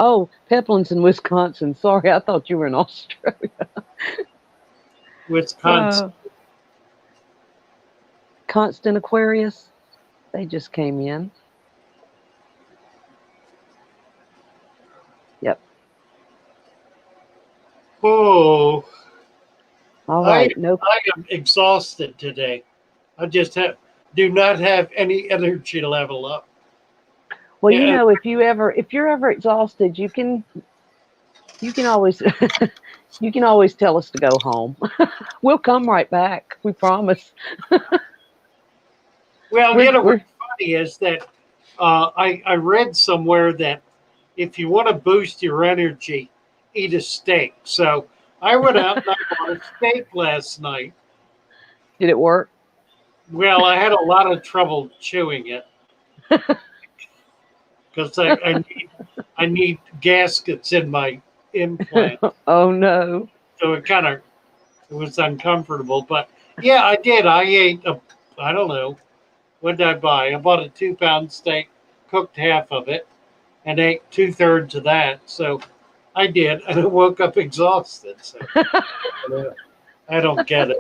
Oh, Peplin's in Wisconsin. Sorry, I thought you were in Australia. Wisconsin. Constant Aquarius. They just came in. Yep. Oh. All right. I am exhausted today. I just do not have any energy level up. Well, you know, if you're ever exhausted, you can always you can always tell us to go home. We'll come right back. We promise. Well, what's funny is that I read somewhere that if you want to boost your energy, eat a steak. So I went out and I bought a steak last night. Did it work? Well, I had a lot of trouble chewing it because I need gaskets in my implant. Oh no! So it was uncomfortable. But yeah, I did. I ate I don't know. What did I buy? I bought a 2-pound steak, cooked half of it, and ate 2/3 of that. So I did, and I woke up exhausted. So I don't get it.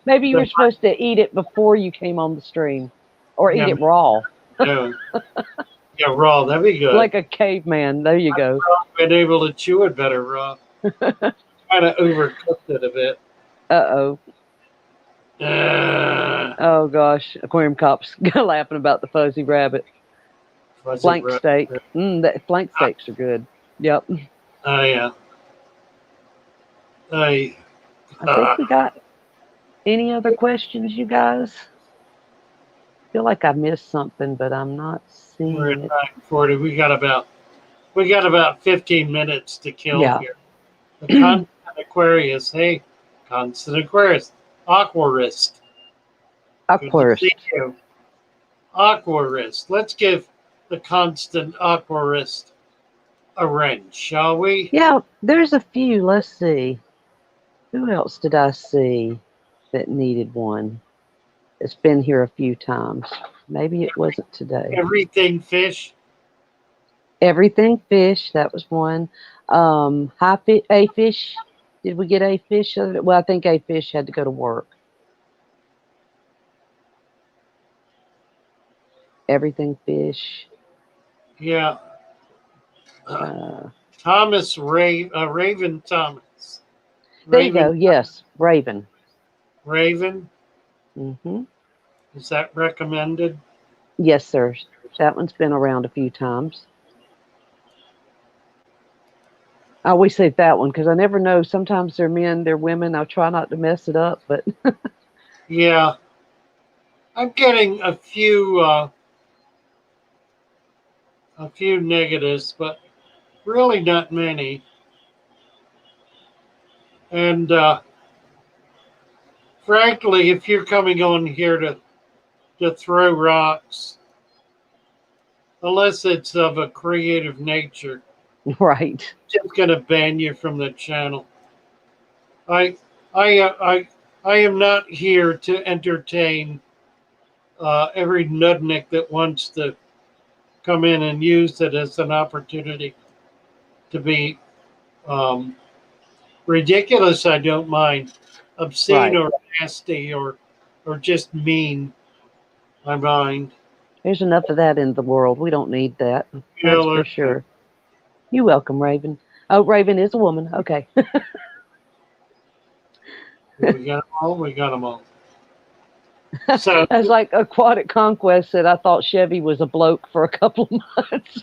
Maybe you were supposed to eat it before you came on the stream, or eat it raw. No. Yeah, raw. That'd be good. Like a caveman. There you go. I've been able to chew it better raw. Kind of overcooked it a bit. Uh-oh. Oh gosh, Aquarium Cop's laughing about the fuzzy rabbit. Flank steak. That flank steaks are good. Yep. Oh yeah. I think we got any other questions, you guys? I feel like I missed something, but I'm not seeing We're at it. 9:40. We got about 15 minutes to kill here. The Constant Aquarius. Hey, Constant Aquarius. Aquarist. Good to Aquarist. see you. Aquarist. Let's give the constant aquarist a wrench, shall we? Yeah, there's a few. Let's see. Who else did I see that needed one? It's been here a few times. Maybe it wasn't today. Everything fish. Everything fish. That was one. A fish. Did we get a fish? Well, I think a fish had to go to work. Everything fish. Yeah. Thomas Raven Thomas. There you go. Yes, Raven. Raven. Mm-hmm. Is that recommended? Yes, sir. That one's been around a few times. I always say that one because I never know. Sometimes they're men, they're women. I'll try not to mess it up, but yeah, I'm getting a few negatives, but really not many. And frankly, if you're coming on here to throw rocks, unless it's of a creative nature, right. just going to ban you from the channel. I am not here to entertain every nudnik that wants to come in and use it as an opportunity to be ridiculous. I don't mind. Obscene Right. or nasty or just mean. I mind. There's enough of that in the world. We don't need that. That's for sure. You're welcome, Raven. Oh, Raven is a woman. Okay. We got them all. We got them all. So that's like Aquatic Conquest said. I thought Chevy was a bloke for a couple of months.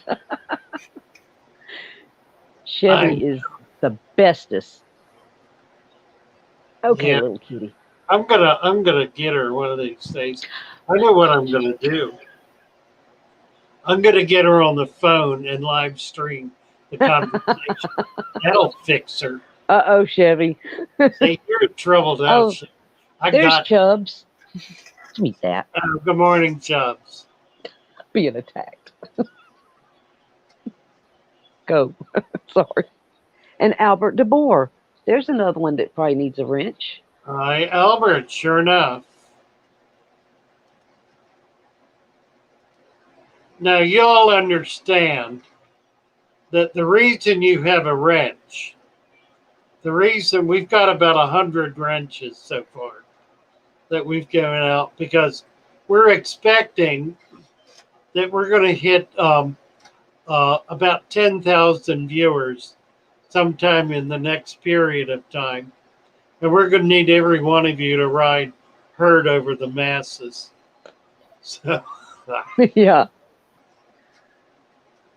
Chevy is the bestest. Okay, yeah, little kitty. I'm gonna get her one of these days. I know what I'm gonna do. I'm gonna get her on the phone and live stream the conversation. That'll fix her. Uh-oh, Chevy. Say, you're in trouble now. Oh, there's Chubbs. Give me that. Good morning, Chubbs. Being attacked. Go. Sorry. And Albert DeBoer. There's another one that probably needs a wrench. Hi, Albert. Sure enough. Now, y'all understand that the reason you have a wrench, the reason we've got about 100 wrenches so far that we've given out, because we're expecting that we're going to hit about 10,000 viewers sometime in the next period of time. And we're going to need every one of you to ride herd over the masses. So, yeah.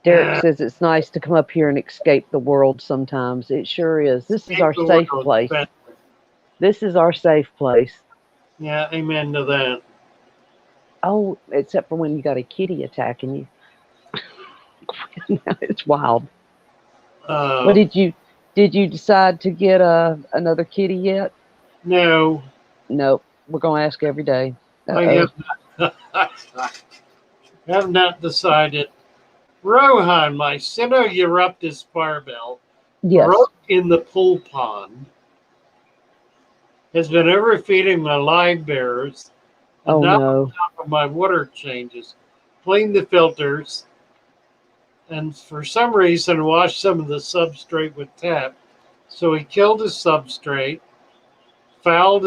Derek says it's nice to come up here and escape the world sometimes. It sure is. This is our safe place. This is our safe place. Yeah, amen to that. Oh, except for when you got a kitty attacking you. It's wild. What did you decide to get another kitty yet? No. Nope. We're gonna ask every day. I have not decided. Rohan, my Cynoeuroptus barbell, broke in the pool pond, has been overfeeding my live bearers, and now on top of my water changes, cleaned the filters, and for some reason washed some of the substrate with tap. So he killed his substrate, fouled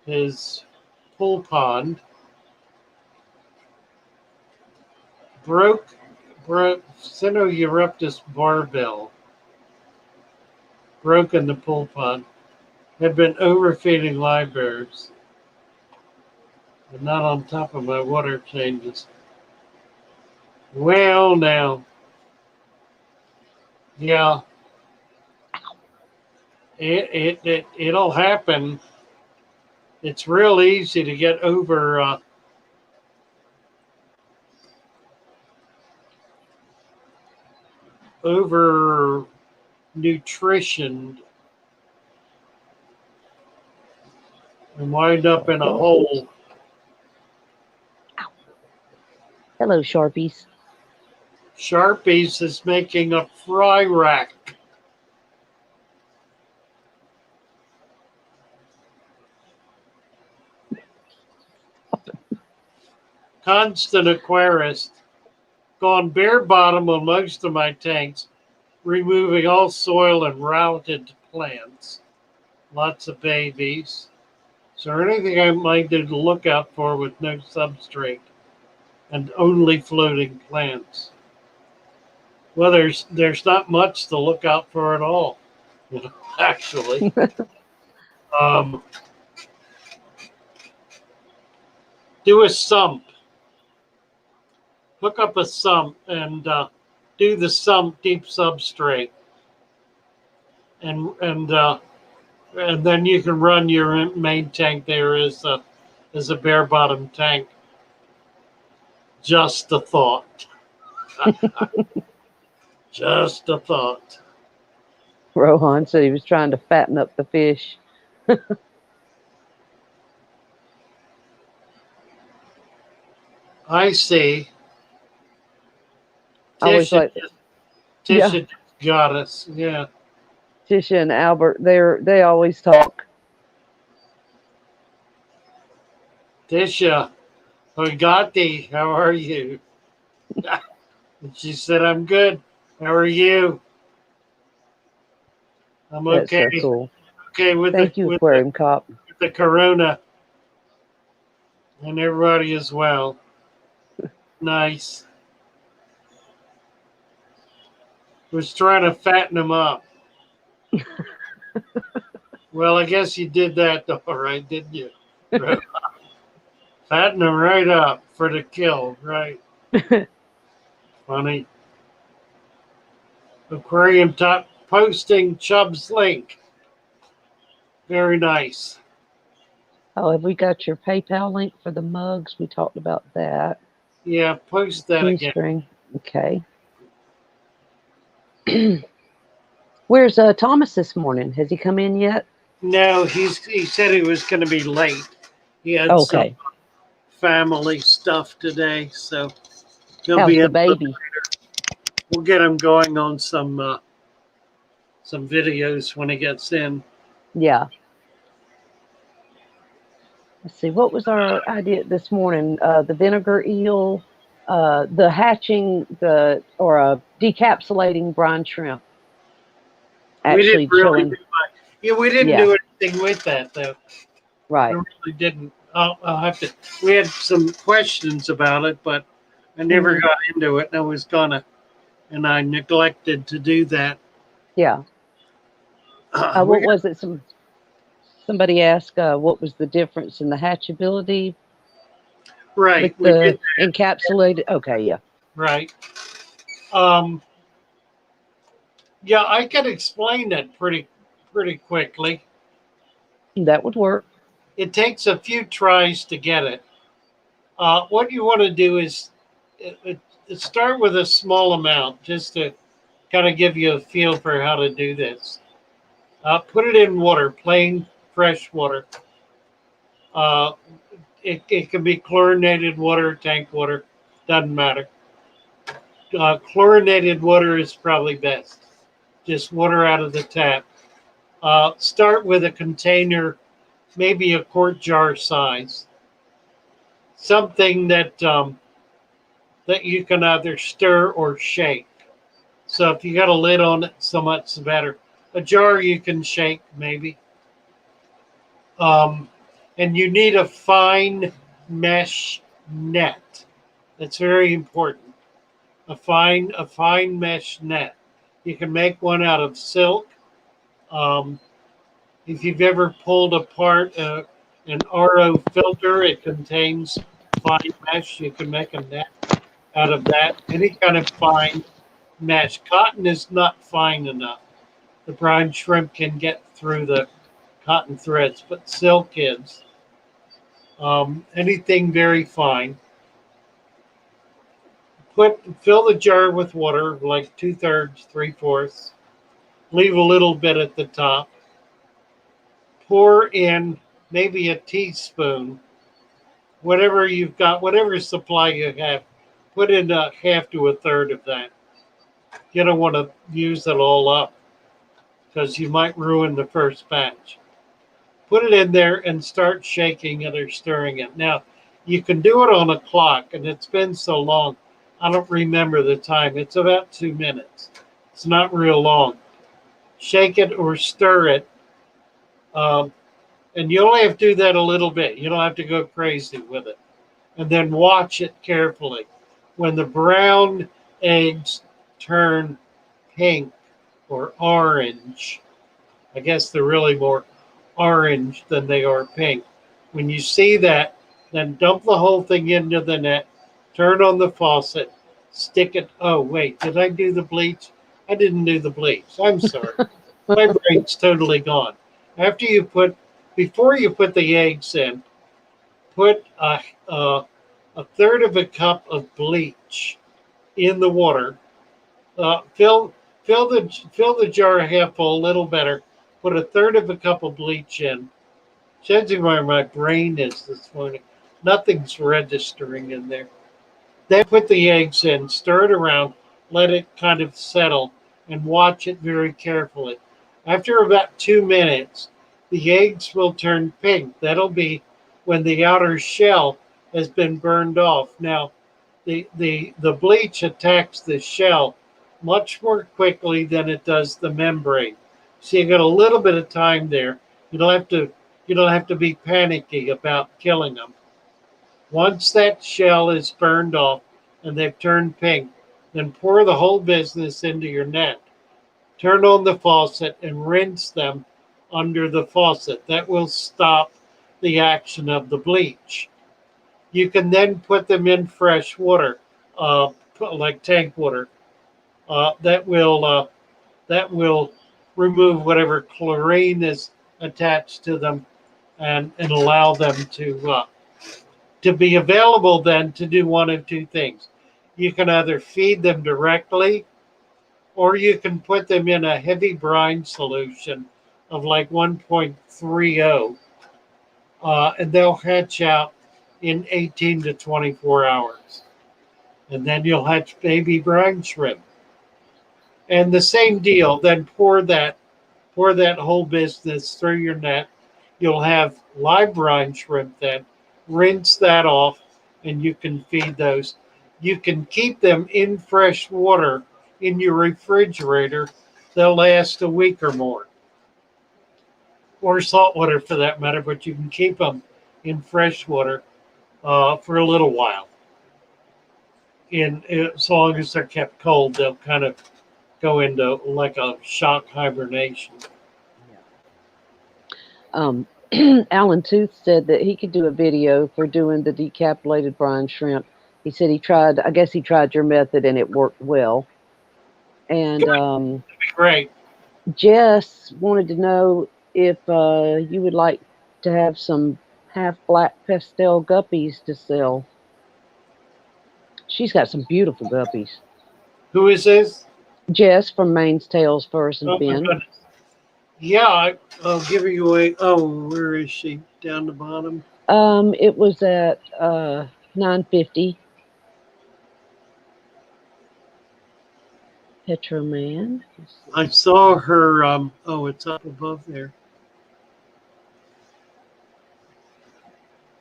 his pool pond, broke Cynoeuroptus barbell, broken the pool pond, had been overfeeding live bearers, and not on top of my water changes. Well, now, yeah, it'll happen. It's real easy to get over nutrition and wind up in a hole. Hello, Sharpies. Sharpies is making a fry rack. Constant aquarist. Gone bare bottom on most of my tanks, removing all soil and routed plants. Lots of babies. Is there anything I might do to look out for with no substrate and only floating plants? Well, there's not much to look out for at all, actually. Do a sump. Hook up a sump and do the sump deep substrate, and then you can run your main tank there as a bare bottom tank. Just a thought. Just a thought. Rohan said he was trying to fatten up the fish. I see. Tisha got us. Yeah. Tisha and Albert, they always talk. Tisha, Ogati, how are you? And she said, I'm good. How are you? I'm okay. That's so cool. Okay with Thank you, Aquarium Cop. With the corona. And everybody as well. Nice. Was trying to fatten them up. Well, I guess you did that all right, didn't you? Right. Fatten them right up for the kill, right? Funny. Aquarium Top posting Chubb's link. Very nice. Oh, have we got your PayPal link for the mugs? We talked about that. Yeah, post that again. String. Okay. Where's Thomas this morning? Has he come in yet? No, he said he was going to be late. He had some family stuff today, so he'll be in the baby? later. We'll get him going on some videos when he gets in. Yeah. Let's see. What was our idea this morning? The vinegar eel, the hatching, decapsulating brine shrimp. Actually, we didn't do anything with that though. Right. We really didn't. I'll have to. We had some questions about it, but I never got into it. And I was gonna, and I neglected to do that. Yeah. What was it? Somebody asked what was the difference in the hatchability? Right. With the encapsulated. Okay. Yeah. Right. Yeah, I could explain that pretty quickly. That would work. It takes a few tries to get it. What you want to do is start with a small amount, just to kind of give you a feel for how to do this. Put it in water, plain fresh water. It can be chlorinated water, tank water, doesn't matter. Chlorinated water is probably best. Just water out of the tap. Start with a container, maybe a quart jar size. Something that you can either stir or shake. So if you got a lid on it, so much the better. A jar you can shake maybe. And you need a fine mesh net. That's very important. A fine mesh net. You can make one out of silk. If you've ever pulled apart an RO filter, it contains fine mesh. You can make a net out of that. Any kind of fine mesh. Cotton is not fine enough. The brine shrimp can get through the cotton threads, but silk is. Anything very fine. Fill the jar with water, like 2/3, 3/4. Leave a little bit at the top. Pour in maybe a teaspoon, whatever you've got, whatever supply you have, put in a half to a third of that. You don't want to use it all up because you might ruin the first batch. Put it in there and start shaking it or stirring it. Now, you can do it on a clock, and it's been so long, I don't remember the time. It's about 2 minutes. It's not real long. Shake it or stir it, and you only have to do that a little bit. You don't have to go crazy with it. And then watch it carefully. When the brown eggs turn pink or orange, I guess they're really more orange than they are pink. When you see that, then dump the whole thing into the net, turn on the faucet, stick it. Oh, wait, did I do the bleach? I didn't do the bleach. I'm sorry. My brain's totally gone. Before you put the eggs in, put a third of a cup of bleach in the water. Fill the jar half full, a little better. Put a third of a cup of bleach in. Judging where my brain is this morning, nothing's registering in there. Then put the eggs in, stir it around, let it kind of settle, and watch it very carefully. After about 2 minutes, the eggs will turn pink. That'll be when the outer shell has been burned off. Now, the bleach attacks the shell much more quickly than it does the membrane. So you got a little bit of time there. You don't have to be panicky about killing them. Once that shell is burned off and they've turned pink, then pour the whole business into your net. Turn on the faucet and rinse them under the faucet. That will stop the action of the bleach. You can then put them in fresh water, like tank water. That will remove whatever chlorine is attached to them and allow them to be available then to do one of two things. You can either feed them directly, or you can put them in a heavy brine solution of like 1.30, and they'll hatch out in 18 to 24 hours. And then you'll hatch baby brine shrimp. And the same deal, then pour that whole business through your net. You'll have live brine shrimp then. Rinse that off, and you can feed those. You can keep them in fresh water in your refrigerator. They'll last a week or more. Or salt water for that matter, but you can keep them in fresh water for a little while. As long as they're kept cold, they'll kind of go into like a shock hibernation. Alan Tooth said that he could do a video for doing the decapsulated brine shrimp. He said he tried your method and it worked well. And That'd be great. Jess wanted to know if you would like to have some half black pastel guppies to sell. She's got some beautiful guppies. Who is this? Jess from Maine's Tails First and Oh my Fin. goodness. Yeah, I'll give you away. Oh, where is she? Down the bottom? It was at $9.50. Petroman. I saw her. It's up above there.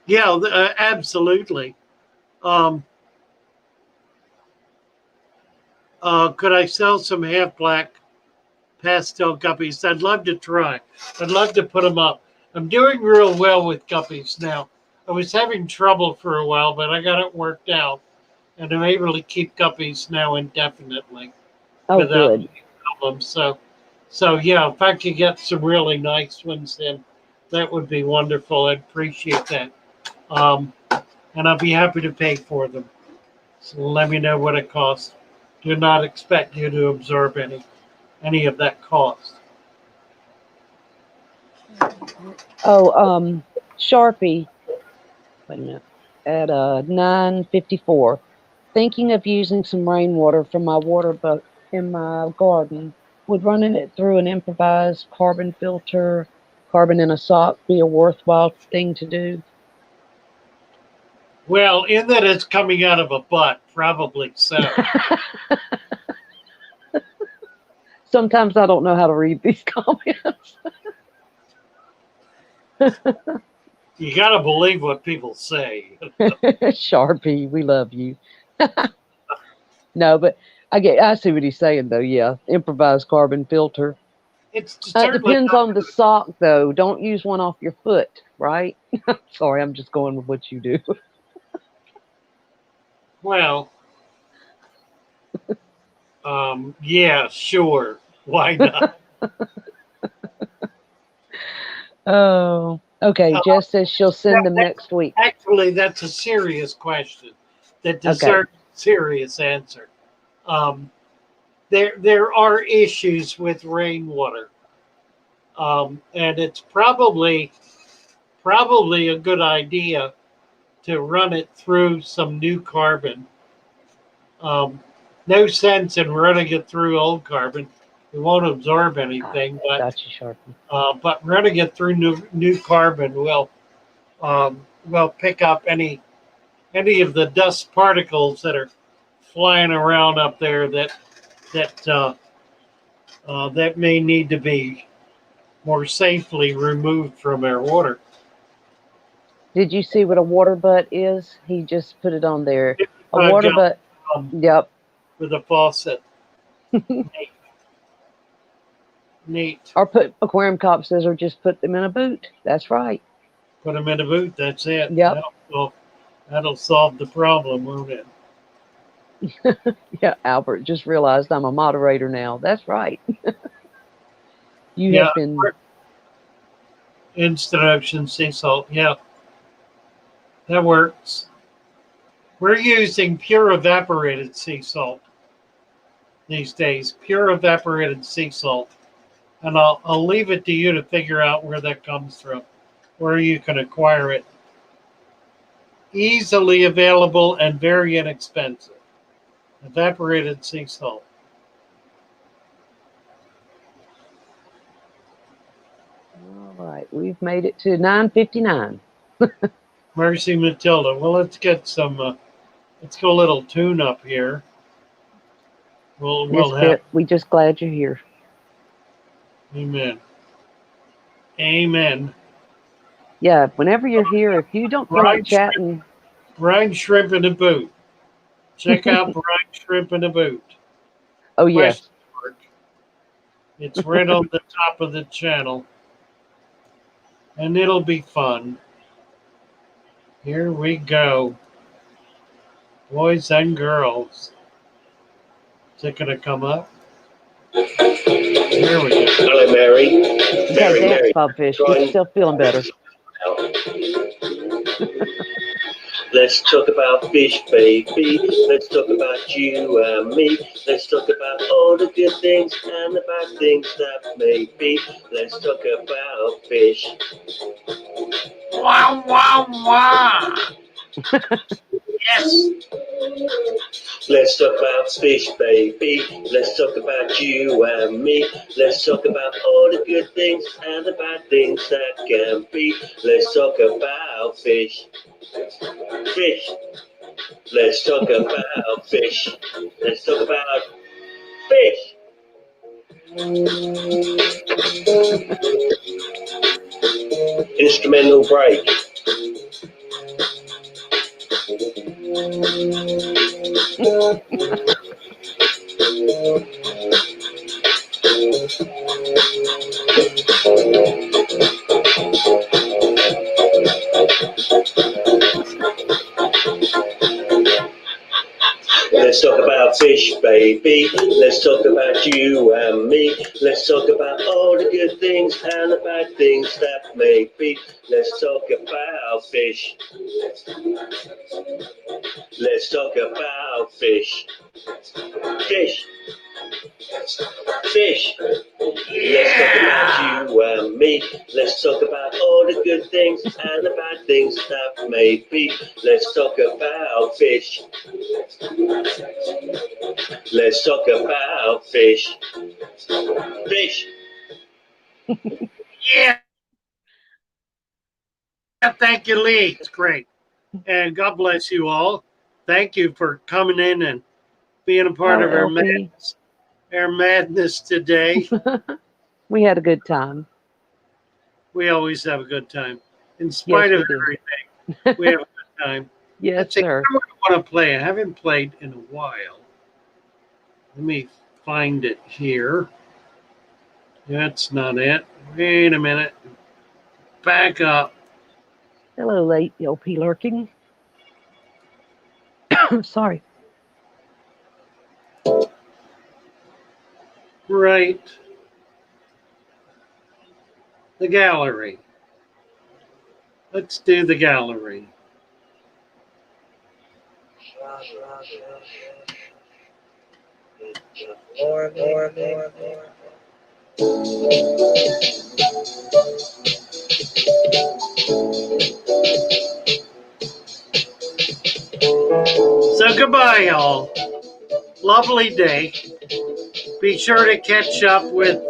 Yeah, absolutely. Could I sell some half black pastel guppies? I'd love to try. I'd love to put them up. I'm doing real well with guppies now. I was having trouble for a while, but I got it worked out, and I'm able to keep guppies now indefinitely without any problems. So yeah, if I could get some really nice ones in, that would be wonderful. I'd appreciate that, and I'll be happy to pay for them. So let me know what it costs. Do not expect you to absorb any of that cost. Oh, Sharpie. Wait a minute. At $9.54. Thinking of using some rainwater from my water bucket in my garden. Would running it through an improvised carbon filter carbon in a sock be a worthwhile thing to do? Well, in that it's coming out of a butt, probably so. Sometimes I don't know how to read these comments. You got to believe what people say. Sharpie, we love you. No, but I see what he's saying though. Yeah, improvised carbon filter. It's It certainly depends not, on the sock though. Don't use one off your foot, right? Sorry, I'm just going with what you do. well, yeah, sure. Why not? Oh, okay. Jess says she'll send them that- next week. Actually, that's a serious question that deserves a serious answer. There are issues with rainwater, and it's probably a good idea to run it through some new carbon. No sense in running it through old carbon; it won't absorb anything. Gotcha, Sharpie. But running it through new carbon will pick up any of the dust particles that are flying around up there that may need to be more safely removed from our water. Did you see what a water butt is? He just put it on there. A water Got, butt. Yep. With a faucet. Neat. Or put aquarium cop says, or just put them in a boot. That's right. Put them in a boot. That's it. Yep. That'll solve the problem, won't it? Yeah, Albert just realized I'm a moderator now. That's right. You have been instant ocean sea salt. Yeah, that works. We're using pure evaporated sea salt these days. Pure evaporated sea salt, and I'll leave it to you to figure out where that comes from, where you can acquire it. Easily available and very inexpensive. Evaporated sea salt. All right, we've made it to 9:59. Mercy Matilda. Well, let's get some. Let's go a little tune up here. We'll have. We just glad you're here. Amen. Amen. Yeah, whenever you're here, if you don't feel like chatting. Brine shrimp in a boot. Check out Brine shrimp in a boot. Oh, yes. It's right on the top of the channel. And it'll be fun. Here we go. Boys and girls. Is it going to come up? Here we go. Hello, Mary. Mary. Bobfish. You're still feeling better. Let's talk about fish, baby. Let's talk about you and me. Let's talk about all the good things and the bad things that may be. Let's talk about fish. Wow, wow, wow. Yes. Let's talk about fish, baby. Let's talk about you and me. Let's talk about all the good things and the bad things that can be. Let's talk about fish. Fish. Let's talk about fish. Let's talk about fish. Instrumental break. Let's talk about fish, baby. Let's talk about you and me. Let's talk about all the good things and the bad things that may be. Let's talk about fish. Let's talk about fish. Fish. Fish. Let's talk about you and me. Let's talk about all the good things and the bad things that may be. Let's talk about fish. Let's talk about fish. Fish. Yeah. Thank you, Lee. It's great. And God bless you all. Thank you for coming in and being a part Oh, of our LP. madness today. We had a good time. We always have a good time. In Yes, spite we of do. everything, we have a good time. Yes, Let's see, sir. what do I want to play? I haven't played in a while. Let me find it here. That's not it. Wait a minute. Back up. Hello, late LP lurking. Sorry. Right. The gallery. Let's do the gallery. So goodbye, y'all. Lovely day. Be sure to catch up with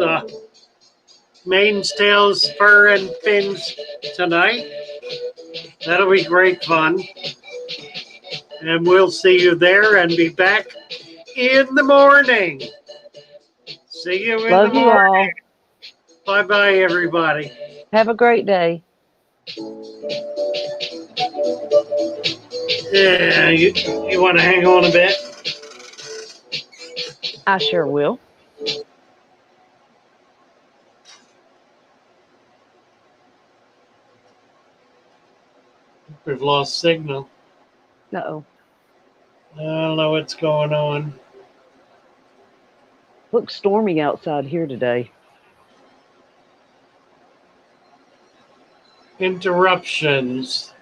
Manes, Tails, Fur, and Fins tonight. That'll be great fun. And we'll see you there and be back in the morning. See you in Love the you all. morning. Bye-bye, everybody. Have a great day. Yeah, you want to hang on a bit? I sure will. We've lost signal. Uh-oh. I don't know what's going on. Looks stormy outside here today. Interruptions.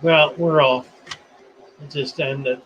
Well, we're off. Just end it.